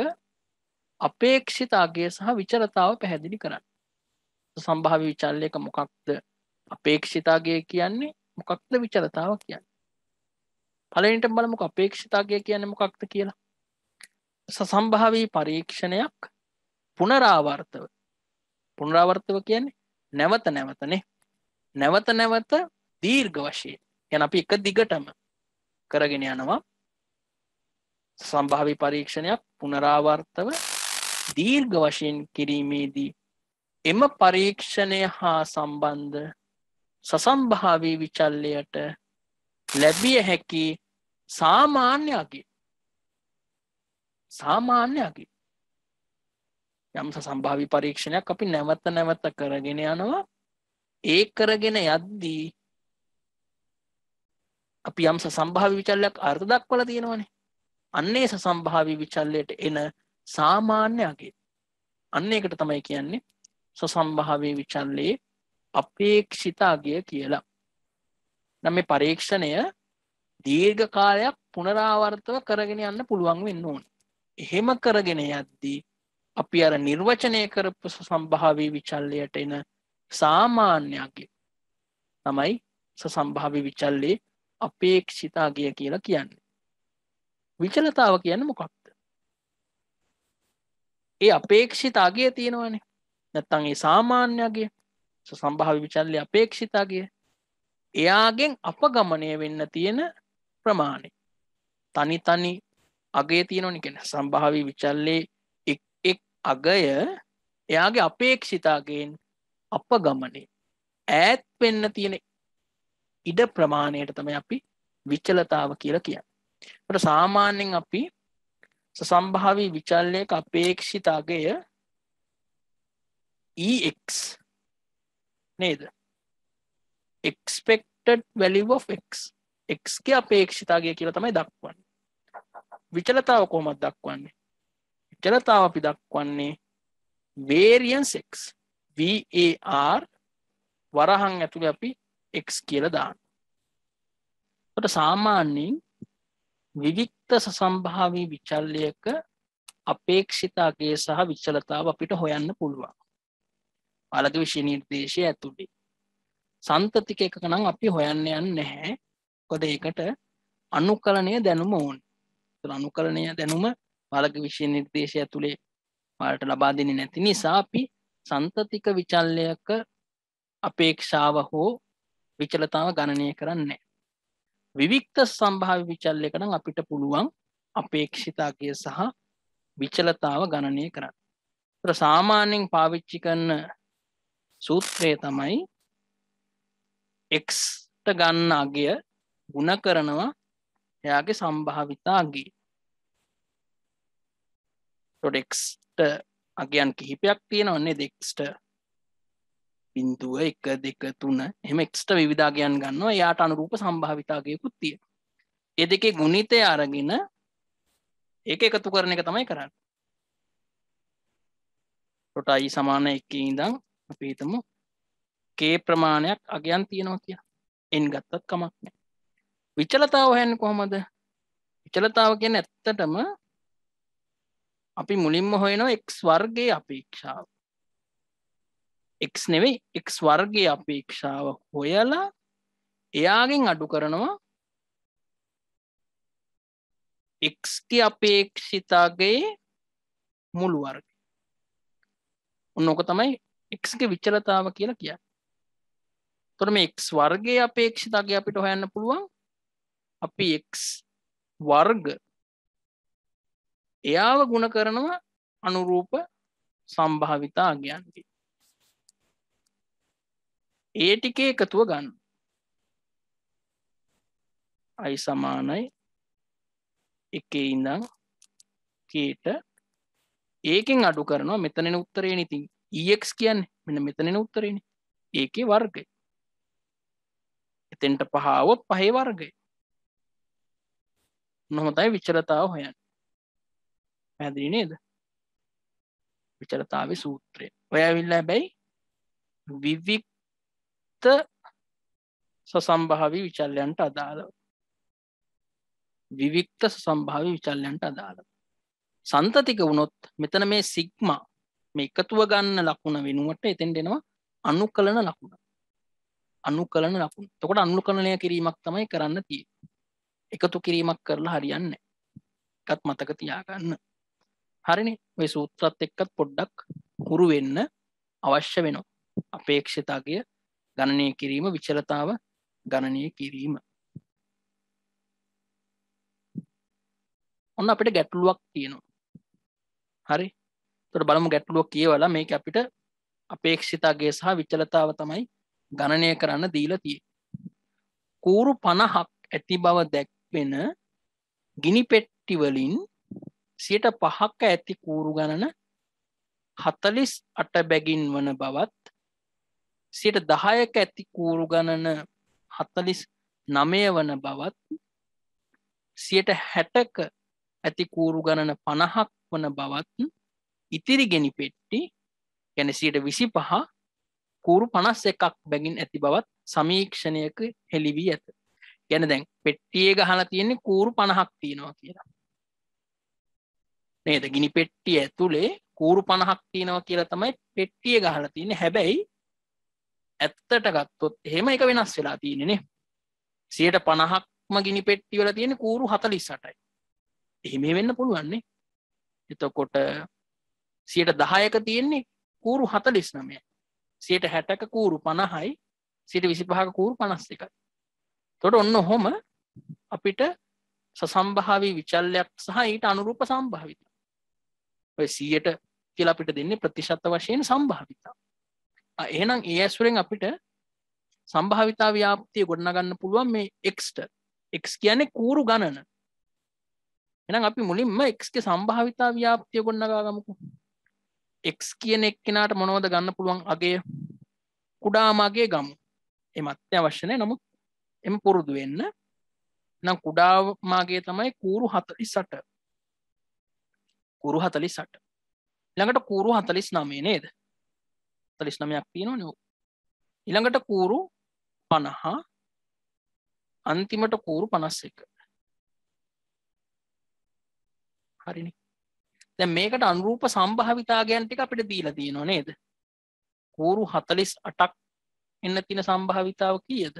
අපේක්ෂිත අගය සහ විචලතාව පැහැදිලි කරන්න. සසම්භාවී විචල්්‍යයක මොකක්ද අපේක්ෂිත අගය කියන්නේ, මොකක්ද විචලතාව කියන්නේ? පළවෙනිට බලමුකෝ අපේක්ෂිත අගය කියන්නේ මොකක්ද කියලා. සසම්භාවී පරීක්ෂණයක් පුනරාවර්තව කියන්නේ නැවත නැවතනේ. නැවත නැවත දීර්ඝ වශයෙන් කියන්නේ අපි එක දිගටම කරගෙන යනවා. සම්භාවී පරීක්ෂණයක් පුනරාවර්තව දීර්ඝ වශයෙන් කිරීමේදී එම පරීක්ෂණය හා සම්බන්ධ සසම්භාවී විචල්්‍යයට ලැබිය හැකි සාමාන්‍ය අගය යම් සම්භාවී පරීක්ෂණයක් අපි නැවත නැවත කරගෙන යනවා. ඒ කරගෙන යද්දී අපි යම් සම්භාවී විචල්්‍යයක් අර්ථ දක්වලා තියෙනවානේ. අන්නේ සම්භාවී විචල්්‍යයට එන සාමාන්‍ය අගය. අන්න ඒකට තමයි කියන්නේ සසම්භාවී විචල්්‍යයේ අපේක්ෂිත අගය කියලා. නම් මේ පරීක්ෂණය දීර්ඝ කාලයක් පුනරාවර්තව කරගෙන යන්න පුළුවන් වෙන්න ඕනේ. එහෙම කරගෙන යද්දී අපි අර නිර්වචනය කරපු සසම්භාවී විචල්්‍යයට එන සාමාන්‍ය අගය තමයි සසම්භාවී විචල්්‍යයේ අපේක්ෂිත අගය කියලා කියන්නේ. විචලතාව කියන්නේ මොකක්ද? ඒ අපේක්ෂිත අගය තියෙනවනේ. නැත්නම් ඒ සාමාන්‍ය අගය සම්භාවී විචල්්‍ය අපේක්ෂිත අගය එයාගෙන් අපගමනය වෙන්න තියෙන ප්‍රමාණය. තනි අගය තියෙනවනේ. කියන්නේ සම්භාවී විචල්්‍යයේ එක් අගය එයාගේ අපේක්ෂිත අගයෙන් අපගමනය ඈත් වෙන්න තියෙන ඉඩ ප්‍රමාණයට තමයි අපි විචලතාව කියලා කියන්නේ. ඒකට සාමාන්‍යයෙන් අපි සම්භාවී විචල්්‍යයක අපේක්ෂිත අගය EX නේද? expected value of x. x ගේ අපේක්ෂිත අගය කියලා තමයි දක්වන්නේ. විචලතාව කොහොමද දක්වන්නේ? විචලතාව අපි දක්වන්නේ variance x. VAR වරහන් ඇතුලේ අපි x කියලා දානවා. ඒකට සාමාන්‍යයෙන් විවික්ත සසම්භාවී විචල්්‍යයක අපේක්ෂිත අගය සහ විචලතාව අපිට හොයන්න පුළුවන්. පාලක විෂය නිර්දේශය ඇතුලේ. සන්තතික එකක නම් අපි හොයන්න යන්නේ නැහැ. මොකද ඒකට අනුකලනය දැනුම ඕනේ. ඒතර අනුකලනය දැනුම පාලක විෂය නිර්දේශය ඇතුලේ පාලට ලබා දෙන්නේ නැති නිසා අපි සන්තතික විචල්්‍යයක අපේක්ෂාව හෝ විචලතාව ගණනය කරන්නේ නැහැ. විවික්ත සම්භාව්‍ය විචල්්‍යයක නම් අපිට පුළුවන් අපේක්ෂිත අගය සහ විචලතාව ගණනය කරන්න. ඒතර සාමාන්‍යයෙන් පාවිච්චි කරන සූත්‍රය තමයි x ට ගන්න අගය ගුණ කරනවා එයාගේ සම්භාවිතා අගය. ඒතකොට x ට අගයන් කිහිපයක් තියෙනවා නේද? x ට 0 1 2 3 එහෙම x ට විවිධ අගයන් ගන්නවා. එයාට අනුරූප සම්භාවිතා අගයකුත් තියෙනවා. ඒ දෙකේ ගුණිතය අරගෙන ඒක එකතු කරන එක තමයි කරන්නේ. ඒකට i සමාන 1 ඉඳන් අපි හිතමු k ප්‍රමාණයක් අගයන් තියෙනවා කියලා. n ගත්තත් කමක් නැහැ. විචලතාව හොයන්නේ කොහොමද? විචලතාව කියන්නේ ඇත්තටම අපි මුලින්ම හොයනවා x වර්ගයේ අපේක්ෂාව. x නෙවෙයි x වර්ගයේ අපේක්ෂාව හොයලා එයාගෙන් අඩු කරනවා x ගේ අපේක්ෂිත අගයේ මුළු වර්ගය. ඔන්නෝක තමයි x ගේ විචලතාව කියලා කියන්නේ. එතකොට මේ x වර්ගයේ අපේක්ෂිත අගය අපිට හොයන්න පුළුවන් අපි x වර්ග එයාව ගුණ කරනවා අනුරූප සම්භාවිතාවයන්ගේ. ඒ ටිකේ එකතුව ගන්න. i සමානයි එකේ ඉඳන් kට ඒකෙන් අඩු කරනවා මෙතනෙන උත්තරේනේ. ඉතින් ex කියන්නේ මෙන්න මෙතනෙන උත්තරේනේ. ඒකේ වර්ගය. එතෙන්ට 5 આવොත් 5 වර්ගය. මොනවදයි විචලතාව හොයන්නේ. පැහැදිලි නේද? විචලතාවේ සූත්‍රය. ඔය ඇවිල්ලා හැබැයි විවික්ත සසම්භාවී විචල්‍යයන්ට අදාළව. විවික්ත සසම්භාවී විචල්‍යයන්ට අදාළව. සන්තතික වුණොත් මෙතන මේ සිග්මා මේ එකතුව ගන්න ලකුණ වෙනුවට එතෙන්ට එනවා අනුකලන ලකුණ. අනුකලන ලකුණ. එතකොට අනුකලනය කිරීමක් තමයි කරන්න තියෙන්නේ. එකතු කිරීමක් කරලා හරියන්නේ නැහැ. එකත් මතක තියාගන්න. හරිනේ. ඔය සූත්‍රات එක්කත් පොඩ්ඩක් හුරු වෙන්න අවශ්‍ය වෙනවා. අපේක්ෂිතගය ගණනය කිරීම, විචලතාව ගණනය කිරීම. ඔන්න අපිට ගැටලුවක් තියෙනවා. හරි. එතකොට බලමු ගැටලුව කියවලා මේක අපිට අපේක්ෂිතගය සහ විචලතාව තමයි ගණනය කරන්න දීලා තියෙන්නේ. කූරු 50ක් ඇති බව දැක්වෙන ගිනි පෙට්ටි වලින් 5% ඇති කූරු ගණන 48 බැගින් වන බවත් 10% ඇති කූරු ගණන 49 වන බවත් 60%ක ඇති කූරු ගණන 50ක් වන බවත් ඉතිරි ගෙනි පෙට්ටි කියන්නේ 25 කූරු 51ක් බැගින් ඇති බවත් සමීක්ෂණයක හෙළි වී ඇත. කියන්නේ දැන් පෙට්ටියේ ගහලා තියෙන්නේ කූරු 50ක් තියෙනවා කියලා. නේද? ගිනි පෙට්ටිය ඇතුලේ කූරු 50ක් තියෙනවා කියලා තමයි පෙට්ටියේ ගහලා තියෙන්නේ. හැබැයි ඇත්තට ගත්තොත් එහෙම එක වෙනස් වෙලා තියෙන්නේ නේ. 50%ක්ම ගිනි පෙට්ටි වල තියෙන්නේ කූරු 48යි. එහෙම වෙන්න පුළුවන් නේ. එතකොට 10%ක තියෙන්නේ කූරු 49යි. 60%ක කූරු 50යි. 25ක කූරු 51යි. එතකොට ඔන්න ඔහොම අපිට සසම්භාවී විචල්‍යයක් සහ ඊට අනුරූප සම්භාවිතාව. ඔය 100ට කියලා අපිට දෙන්නේ ප්‍රතිශත වශයෙන් සම්භාවිතාව. එහෙනම් ඒ ඇසුරෙන් අපිට සම්භාවිතා ව්‍යාප්තිය ගොඩනගන්න පුළුවන් මේ x ට. x කියන්නේ කූරු ගණන. එහෙනම් අපි මුලින්ම x ගේ සම්භාවිතා ව්‍යාප්තිය ගොඩනගා ගමුකෝ. x කියන එක්කෙනාට මොනවද ගන්න පුළුවන් අගය? කුඩාම අගය ගමු. එමත් අවශ්‍ය නැහැ. නමුත් එම පුරුදු වෙන්න. නම් කුඩාම අගය තමයි කූරු 48. කූරු 48. ඊළඟට කූරු 49 නේද? 49ක් තියෙනවනේ. ඊළඟට කූරු 50 අන්තිමට කූරු 51. හරිනේ. දැන් මේකට අනුරූප සම්භාවිතාවයන් ටික අපිට දීලා තියෙනවා නේද? කූරු 48ක් එන්න තියෙන සම්භාවිතාව කීයද?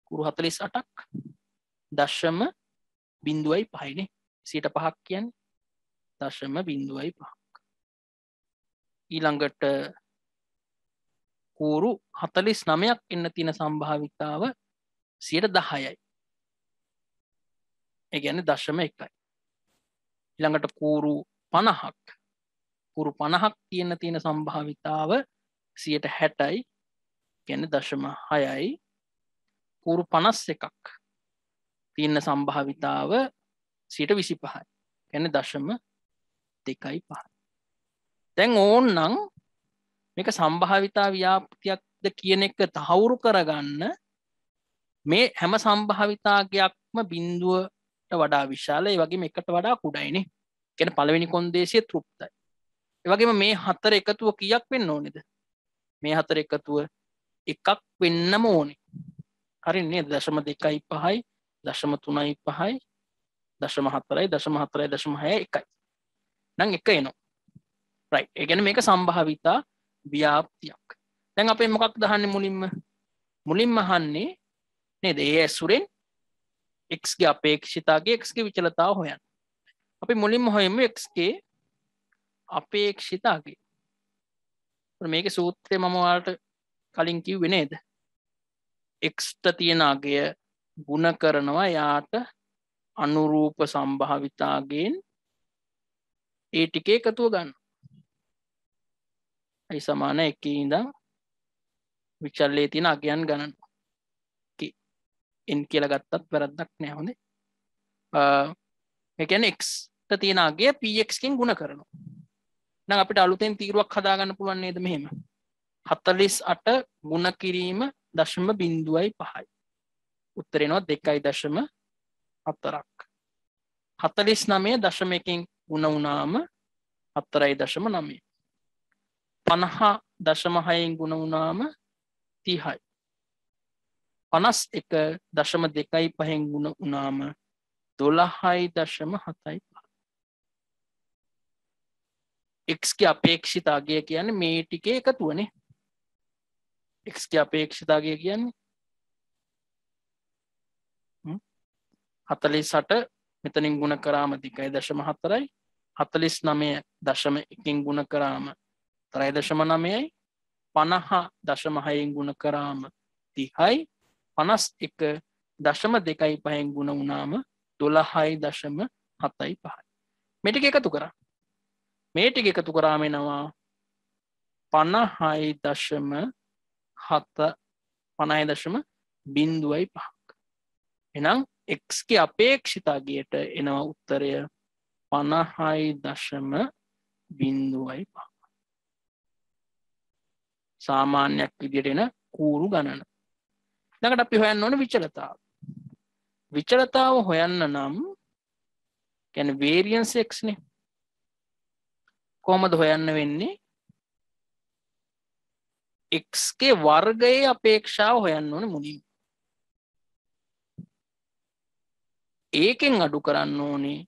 කූරු 48ක් 0.05 නේ. 5ක් කියන්නේ 0.05ක්. ඊළඟට කූරු 49ක් එන්න තියෙන සම්භාවිතාව 10%යි. ඒ කියන්නේ 0.1යි. ඊළඟට කූරු 50ක් තියෙන සම්භාවිතාව 60යි. කියන්නේ 0.6යි. කූරු 51ක් තියෙන සම්භාවිතාව 25යි. කියන්නේ 0.25. දැන් ඕන්නම් මේක සම්භාවිතා ව්‍යාප්තියක්ද කියන එක තහවුරු කරගන්න මේ හැම සම්භාවිතාවයක්ම බිඳුවට වඩා විශාල, ඒ වගේම එකට වඩා කුඩායිනේ. කියන්නේ පළවෙනි කොන්දේසිය තෘප්තයි. ඒ වගේම මේ හතර එකතුව කීයක් වෙන්න ඕනේද? මේ හතර එකතුව එකක් වෙන්නම ඕනේ. හරි නේද? 0.25යි 0.35යි 0.4යි 0.4යි 0.6යි 1යි. නම් එක එනවා. රයිට්. ඒ කියන්නේ මේක සම්භාවිතා ව්‍යාප්තියක්. දැන් අපි මොකක්ද අහන්නේ මුලින්ම අහන්නේ නේද? ඒ ඇසුරෙන් x ගේ අපේක්ෂිතාවගේ x ගේ විචලතාව හොයන්න. අපි මුලින්ම හොයමු x ගේ අපේක්ෂිතාවගේ. මේකේ සූත්‍රය මම ඔයාලට කලින් කිව්වේ නේද? x ට තියෙන අගය ගුණ කරනවා යාට අනුරූප සම්භාවිතාගෙන් ඒ ටික එකතුව ගන්න. අයි සමාන එකේ ඉඳන් විචල්ලයේ තියෙන අගයන් ගණන් n කියලා ගත්තත් වැරද්දක් නෑ හොඳේ. ඒ කියන්නේ x ට තියෙන අගය px කින් ගුණ කරනවා. නම් අපිට අලුතෙන් තීරුවක් හදාගන්න පුළුවන් නේද මෙහෙම. 48 ගුණ කිරීම 0.5යි. උත්තරේ එනවා 2.4ක්. 49 දශමයකින් ගුණ වුණාම 4.9. 50.6න් ගුණ වුණාම 30යි. 51.25න් ගුණ වුණාම 12.75. x ගේ අපේක්ෂිත අගය කියන්නේ මේ ටිකේ එකතුවනේ. x ගේ අපේක්ෂිත අගය කියන්නේ 48 මෙතනින් ගුණ කරාම 2.4යි. 49.1න් ගුණ කරාම 3.9යි. 50.6න් ගුණ කරාම 30යි. 51.25න් ගුණ වුණාම 12.75. මේ ටික එකතු කරා. මේ ටික එකතු කරාම එනවා 50.05. එහෙනම් x ගේ අපේක්ෂිත අගයට එනවා උත්තරය 50.05. සාමාන්‍යයක් විදිහට එන කූරු ගණන. ඊළඟට අපි හොයන්න ඕන විචලතාව. විචලතාව හොයන්න නම් කියන්නේ variance x නේ. කොහොමද හොයන්න වෙන්නේ? x ගේ වර්ගයේ අපේක්ෂාව හොයන්න ඕනේ මුලින්. ඒකෙන් අඩු කරන්න ඕනේ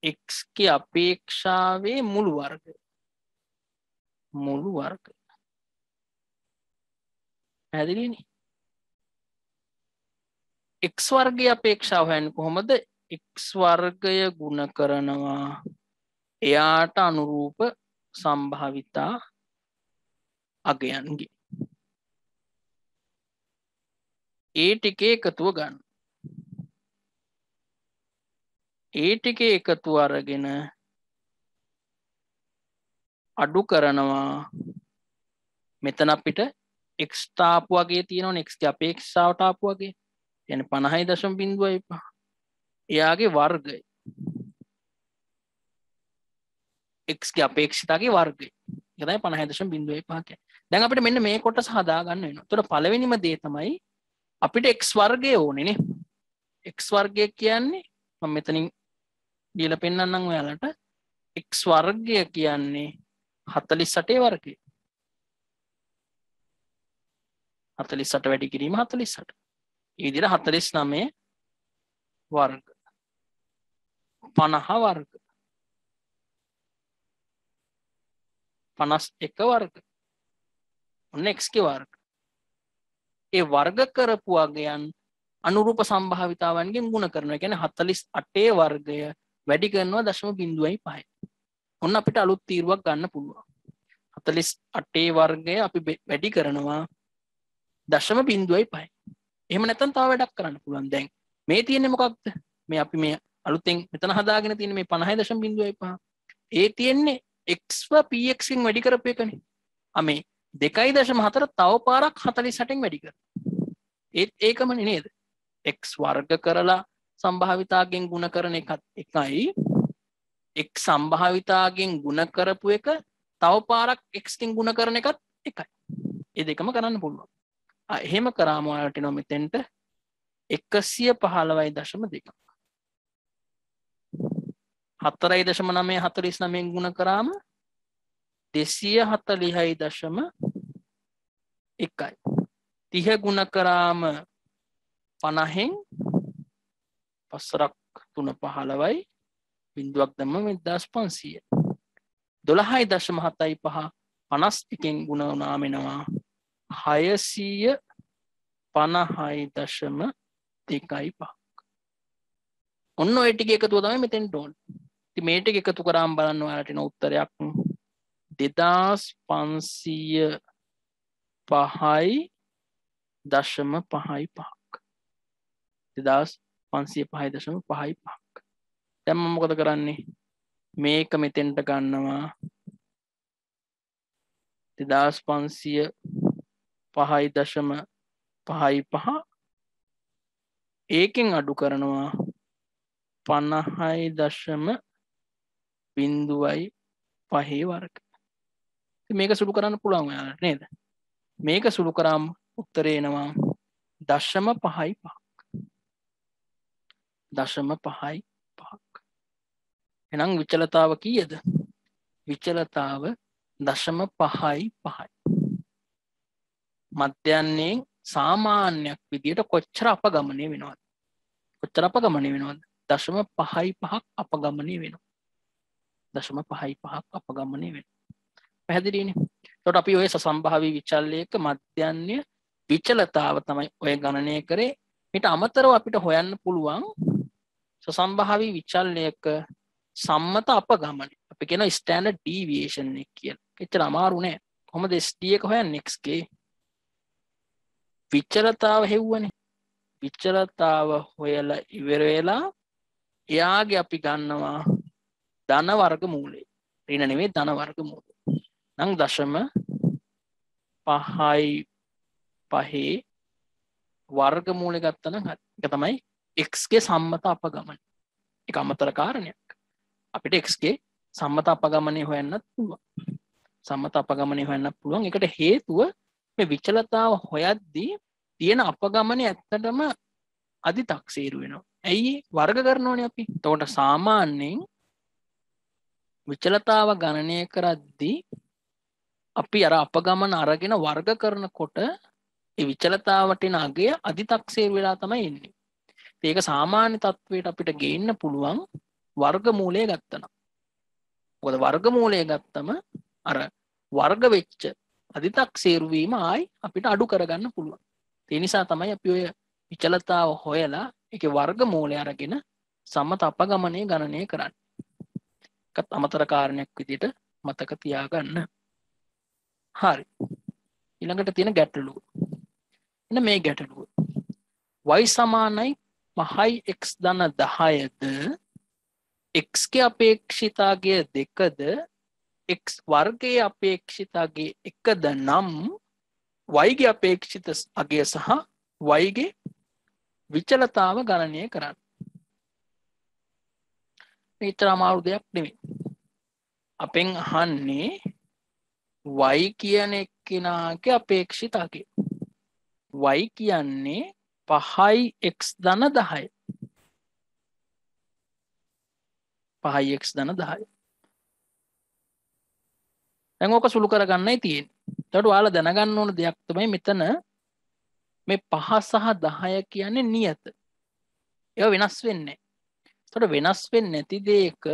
x ගේ අපේක්ෂාවේ මුළු වර්ගය. මුළු වර්ගය. පැහැදිලිනේ? x වර්ගයේ අපේක්ෂාව හොයන්නේ කොහොමද? x වර්ගය ගුණ කරනවා එයාට අනුරූප සම්භාවිතා අගයන්ගේ. ඒ ටිකේ එකතුව ගන්න. ඒ ටිකේ එකතුව අරගෙන අඩු කරනවා මෙතන අපිට x තාපු වගේ තියෙනවනේ x ගේ අපේක්ෂාවට ආපු වගේ. කියන්නේ 50.05. එයාගේ වර්ගය. x ගේ අපේක්ෂිතගේ වර්ගය. ඒක තමයි 50.05 කියන්නේ. දැන් අපිට මෙන්න මේ කොටස හදා ගන්න වෙනවා. ඒතකොට පළවෙනිම දේ තමයි අපිට x වර්ගය ඕනේ නේ. x වර්ගය කියන්නේ මම මෙතනින් දීලා පෙන්නන්නම් ඔයාලට. x වර්ගය කියන්නේ 48 වර්ගය. 48 වැඩි කිරීම 48. ඒ විදිහට 49 වර්ග 50 වර්ග 51 වර්ග ඔන්න x ගේ වර්ග. ඒ වර්ග කරපු අගයන් අනුරූප සම්භාවිතාවන්ගෙන් ගුණ කරනවා. ඒ කියන්නේ 48 වර්ගය වැඩි කරනවා 0.5. ඔන්න අපිට අලුත් තීරුවක් ගන්න පුළුවන්. 48 වර්ගය අපි වැඩි කරනවා 0.5. එහෙම නැත්නම් තව වැඩක් කරන්න පුළුවන්. දැන් මේ තියෙන්නේ මොකක්ද? මේ අපි මේ අලුතෙන් මෙතන හදාගෙන තියෙන මේ 50.05. ඒ තියෙන්නේ x ව px කින් වැඩි කරපු එකනේ. මේ 2.4 තව පාරක් 48න් වැඩි කරනවා. ඒකමනේ නේද? x වර්ග කරලා සම්භාවිතාවයෙන් ගුණ කරන එකත් එකයි. x සම්භාවිතාවයෙන් ගුණ කරපු එක තව පාරක් x කින් ගුණ කරන එකත් එකයි. ඒ දෙකම කරන්න පුළුවන්. එහෙම කරාම ඔයාලට එනවා මෙතෙන්ට 115.2. 4.949න් ගුණ කරාම 240.1. 30 ගුණ කරාම 50න් 5 3 15යි බිඳුවක් දැම්මම 1500. 12.75 51න් ගුණ වුණාම එනවා 650.25. ඔන්න ඔය ටික එකතුව තමයි මෙතෙන්ට ඕනේ. ඉතින් මේ ටික එකතු කරාම බලන්න ඔයාලට එන උත්තරයක් 2505.55. 2505.5. දැන් මම මොකද කරන්නේ? මේක මෙතෙන්ට ගන්නවා 2505.55. ඒකෙන් අඩු කරනවා 50.05 වර්ග. මේක සුළු කරන්න පුළුවන් ඔයාලට නේද? මේක සුළු කරාම උත්තරේ එනවා 0.55. 0.55. එහෙනම් විචලතාව කීයද? විචලතාව 0.55. මධ්‍යන්නේ සාමාන්‍යයක් විදියට කොච්චර අපගමනය වෙනවද? කොච්චර අපගමනය වෙනවද? 0.55ක් අපගමනය වෙනවා. 0.55ක් අපගමනය වෙනවා. පැහැදිලිනේ? එතකොට අපි ඔය සසම්භාවී විචල්‍යයක මධ්‍යන්නේ විචලතාව තමයි ඔය ගණනය කරේ. ඊට අමතරව අපිට හොයන්න පුළුවන් සසම්භාවී විචල්‍යයක සම්මත අපගමනය. අපි කියන ස්ටෑන්ඩඩ් ඩීවියේෂන් එක කියලා. එච්චර අමාරු නෑ. කොහොමද SD එක හොයන්නේ? x ගේ විචලතාව හෙව්වනේ. විචලතාව හොයලා ඉවර වෙලා එයාගේ අපි ගන්නවා ධන වර්ග මූලය. ඍණ නෙමෙයි ධන වර්ග මූලය. නම් 0.55 වර්ග මූලය ගත්තා නම් හරි. ඒක තමයි x ගේ සම්මත අපගමනය. ඒක අමතර කාරණයක්. අපිට x ගේ සම්මත අපගමනය හොයන්නත් පුළුවන්. සම්මත අපගමනය හොයන්නත් පුළුවන්. ඒකට හේතුව මේ විචලතාව හොයද්දී තියෙන අපගමනය ඇත්තටම අධිතක්සේරු වෙනවා. ඇයි? වර්ග කරනෝනේ අපි. එතකොට සාමාන්‍යයෙන් විචලතාව ගණනය කරද්දී අපි අර අපගමන අරගෙන වර්ග කරනකොට ඒ විචලතාවට එන අගය අධිතක්සේරු වෙලා තමයි එන්නේ. ඒක සාමාන්‍ය තත්වයට අපිට ගේන්න පුළුවන් වර්ගමූලය ගත්තනම්. මොකද වර්ගමූලය ගත්තම අර වර්ග වෙච්ච අධිතක්සේරු වීම ආයි අපිට අඩු කරගන්න පුළුවන්. ඒ නිසා තමයි අපි ඔය විචලතාව හොයලා ඒකේ වර්ගමූලය අරගෙන සම්මත අපගමනය ගණනය කරන්නේ. ඒකත් අමතර කාරණයක් විදිහට මතක තියාගන්න. හරි. ඊළඟට තියෙන ගැටලුව. එන්න මේ ගැටලුව. y සමානයි 5x ධන 10ද x ගේ අපේක්ෂිතාගය 2ද x වර්ගයේ අපේක්ෂිතාගය 1ද නම් y ගේ අපේක්ෂිත අගය සහ y ගේ විචලතාව ගණනය කරන්න. මේක අමාරු දෙයක් නෙමෙයි. අපෙන් අහන්නේ y කියන එක්කෙනාගේ අපේක්ෂිත අගය. y කියන්නේ 5x ධන 10. 5x ධන 10. දැන් ඕක සුළු කරගන්නයි තියෙන්නේ. එතකොට ඔයාලා දැනගන්න ඕන දෙයක් තමයි මෙතන මේ 5 සහ 10 කියන්නේ නියත. ඒවා වෙනස් වෙන්නේ නැහැ. එතකොට වෙනස් වෙන්නේ නැති දෙයක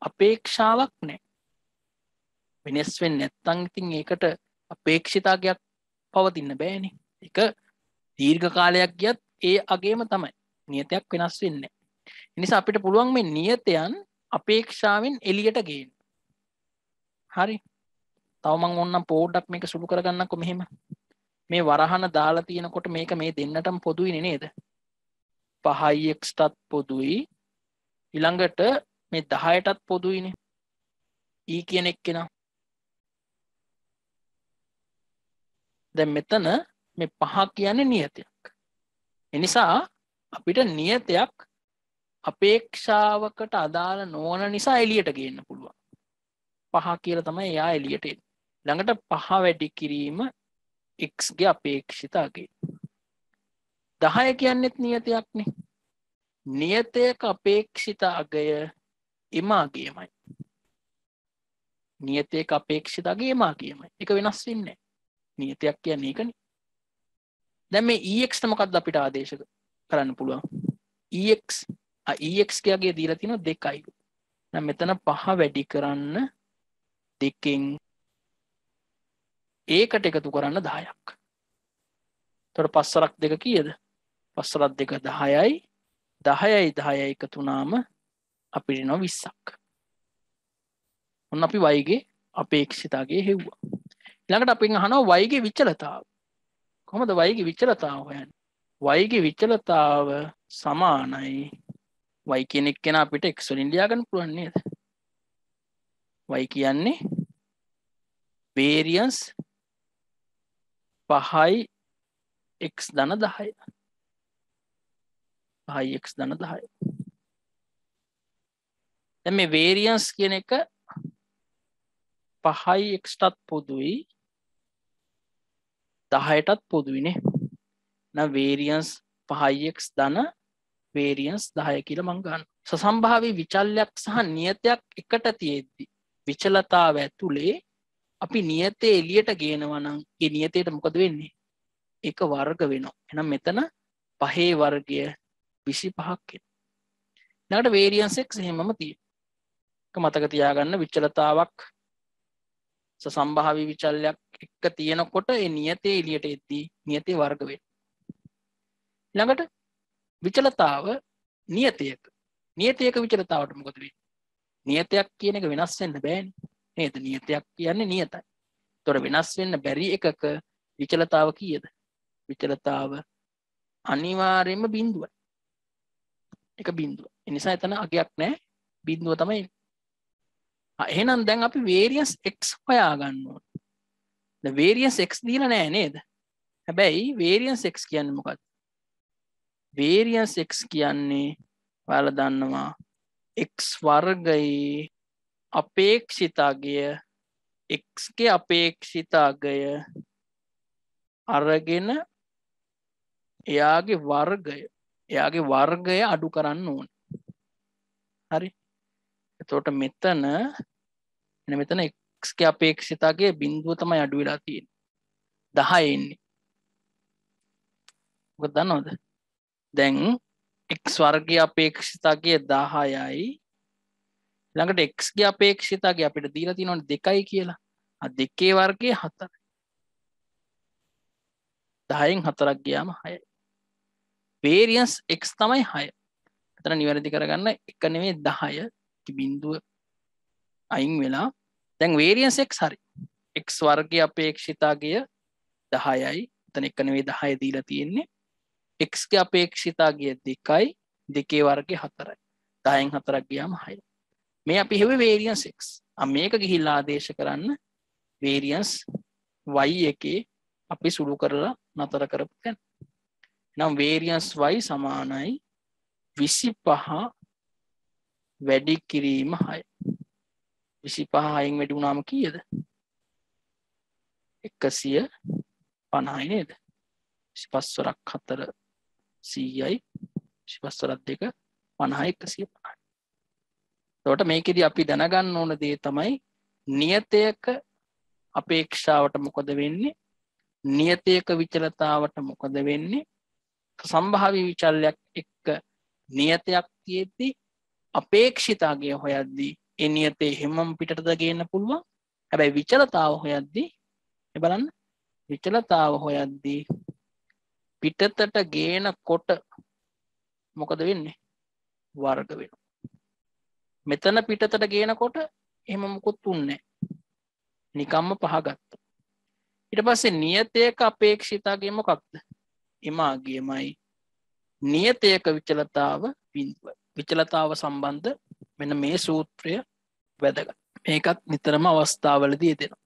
අපේක්ෂාවක් නැහැ. වෙනස් වෙන්නේ නැත්නම් ඉතින් ඒකට අපේක්ෂිතාවයක් පවතින්න බෑනේ. ඒක දීර්ඝ කාලයක් ගියත් ඒ අගේම තමයි. නියතයක් වෙනස් වෙන්නේ නැහැ. ඒ නිසා අපිට පුළුවන් මේ නියතයන් අපේක්ෂාවෙන් එළියට ගේන්න. හරි. තව මම ඕනනම් පොඩ්ඩක් මේක සුළු කරගන්නම්කො මෙහෙම. මේ වරහන දාලා තියෙනකොට මේක මේ දෙන්නටම පොදුයිනේ නේද? 5x ටත් පොදුයි. ඊළඟට මේ 10ටත් පොදුයිනේ. e කියන එක්කෙනා. දැන් මෙතන මේ 5 කියන්නේ නියතයක්. ඒ නිසා අපිට නියතයක් අපේක්ෂාවකට අදාළ නොවන නිසා එළියට ගේන්න පුළුවන්. 5 කියලා තමයි එයා එළියට එන්නේ. ළඟට 5 වැඩි කිරීම x ගේ අපේක්ෂිත අගය. 10 කියන්නේත් නියතයක්නේ. නියතයක අපේක්ෂිත අගය එම අගයමයි. නියතයක අපේක්ෂිත අගය එම අගයමයි. ඒක වෙනස් වෙන්නේ නැහැ. නියතයක් කියන්නේ ඒකනේ. දැන් මේ ex ට මොකක්ද අපිට ආදේශ කරන්න පුළුවන්? ex ගේ අගය දීලා තියෙනවා 2යි. දැන් මෙතන 5 වැඩි කරන්න 2කින් ඒකට එකතු කරන්න 10ක්. එතකොට 5 වරක් 2 කීයද? 5 වරක් 2 10යි. 10යි 10යි එකතු වුණාම අපිට එනවා 20ක්. ඔන්න අපි y ගේ අපේක්ෂිතාවය හෙව්වා. ඊළඟට අපෙන් අහනවා y ගේ විචලතාව. කොහොමද y ගේ විචලතාව හොයන්නේ? y ගේ විචලතාව සමානයි y කියන එක කෙනා අපිට x වලින් ලියා ගන්න පුළුවන් නේද? y කියන්නේ variance 5යි x ධන 10යි. 5යි x ධන 10යි. දැන් මේ variance කියන එක 5යි x ටත් පොදුයි 10ටත් පොදුයිනේ. නම් variance 5යි x ධන variance 10 කියලා මම ගන්නවා. සසම්භාවී විචල්යක් සහ නියතයක් එකට තියෙද්දි විචලතාව ඇතුලේ අපි නියතේ එළියට ගේනවා නම් ඒ නියතේට මොකද වෙන්නේ? ඒක වර්ග වෙනවා. එහෙනම් මෙතන 5 වර්ගය 25ක් එනවා. ඊළඟට variance x එහෙමම තියෙනවා. ඒක මතක තියාගන්න විචලතාවක් සසම්භාවී විචල්යක් එක්ක තියෙනකොට ඒ නියතේ එළියට එද්දී නියතේ වර්ග වෙනවා. ඊළඟට විචලතාව නියතයක විචලතාවට මොකද වෙන්නේ? නියතයක් කියන එක වෙනස් වෙන්න බෑනේ නේද? නියතයක් කියන්නේ නියතයි. ඒතොර වෙනස් වෙන්න බැරි එකක විචලතාව කීයද? විචලතාව අනිවාර්යයෙන්ම බිඳුවයි. එක බිඳුව. ඒ නිසා එතන අගයක් නැහැ. බිඳුව තමයි. එහෙනම් දැන් අපි variance x හොයා ගන්න ඕනේ. දැන් variance x දීලා නැහැ නේද? හැබැයි variance x කියන්නේ මොකක්ද? variance x කියන්නේ ඔයාලා දන්නවා x වර්ගයේ අපේක්ෂිත අගය x ගේ අපේක්ෂිත අගය අරගෙන එයාගේ වර්ගය අඩු කරන්න ඕනේ. හරි. එතකොට මෙතන x ගේ අපේක්ෂිත අගය බිඳුව තමයි අඩු වෙලා තියෙන්නේ. 10 ඉන්නේ. මොකද දන්නවද? දැන් x වර්ගයේ අපේක්ෂිත අගය 10යි. ළඟට x ගේ අපේක්ෂිත අගය අපිට දීලා තියෙනවනේ 2යි කියලා. ආ 2 වර්ගයේ 4යි. 10න් 4ක් ගියාම 6යි. variance x තමයි 6. එතන නිවැරදි කරගන්න 1 නෙමෙයි 10 කි බිඳුව අයින් වෙලා. දැන් variance x හරි. x වර්ගයේ අපේක්ෂිත අගය 10යි. එතන 1 නෙමෙයි 10 දීලා තියෙන්නේ. x ගේ අපේක්ෂිත අගය 2යි. 2 වර්ගයේ 4යි. 10න් 4ක් ගියාම 6යි. මේ අපි හෙව්වේ variance x. මේක ගිහිල්ලා ආදේශ කරන්න variance y එකේ අපි සුළු කරලා නතර කරපු තැන. නම් variance y සමානයි 25 වැඩි කිරීම 6. 25 6න් වැඩි වුණාම කීයද? 150යි නේද? 25 වරක් 4 100යි. 25 වරක් 2 50යි 150යි. එතකොට මේකෙදි අපි දැනගන්න ඕන දේ තමයි නියතයක අපේක්ෂාවට මොකද වෙන්නේ? නියතයක විචලතාවට මොකද වෙන්නේ? සම්භාවී විචල්යක් එක්ක නියතයක් තියෙද්දි අපේක්ෂිත අගය හොයද්දී ඒ නියතේ හැමම පිටටද ගේන්න පුළුවන්. හැබැයි විචලතාව හොයද්දී මේ බලන්න විචලතාව හොයද්දී පිටතට ගේනකොට මොකද වෙන්නේ? වර්ග වෙනවා. මෙතන පිටතට ගේනකොට එහෙම මොකුත් උන්නේ නැහැ. නිකම්ම පහ ගත්තා. ඊට පස්සේ නියතයක අපේක්ෂිත අගය මොකක්ද? එමාගේමයි නියතයක විචලතාව බිඳුව. විචලතාව සම්බන්ධ මෙන්න මේ සූත්‍රය වැදගත්. මේකත් නිතරම අවස්ථාවලදී යෙදෙනවා.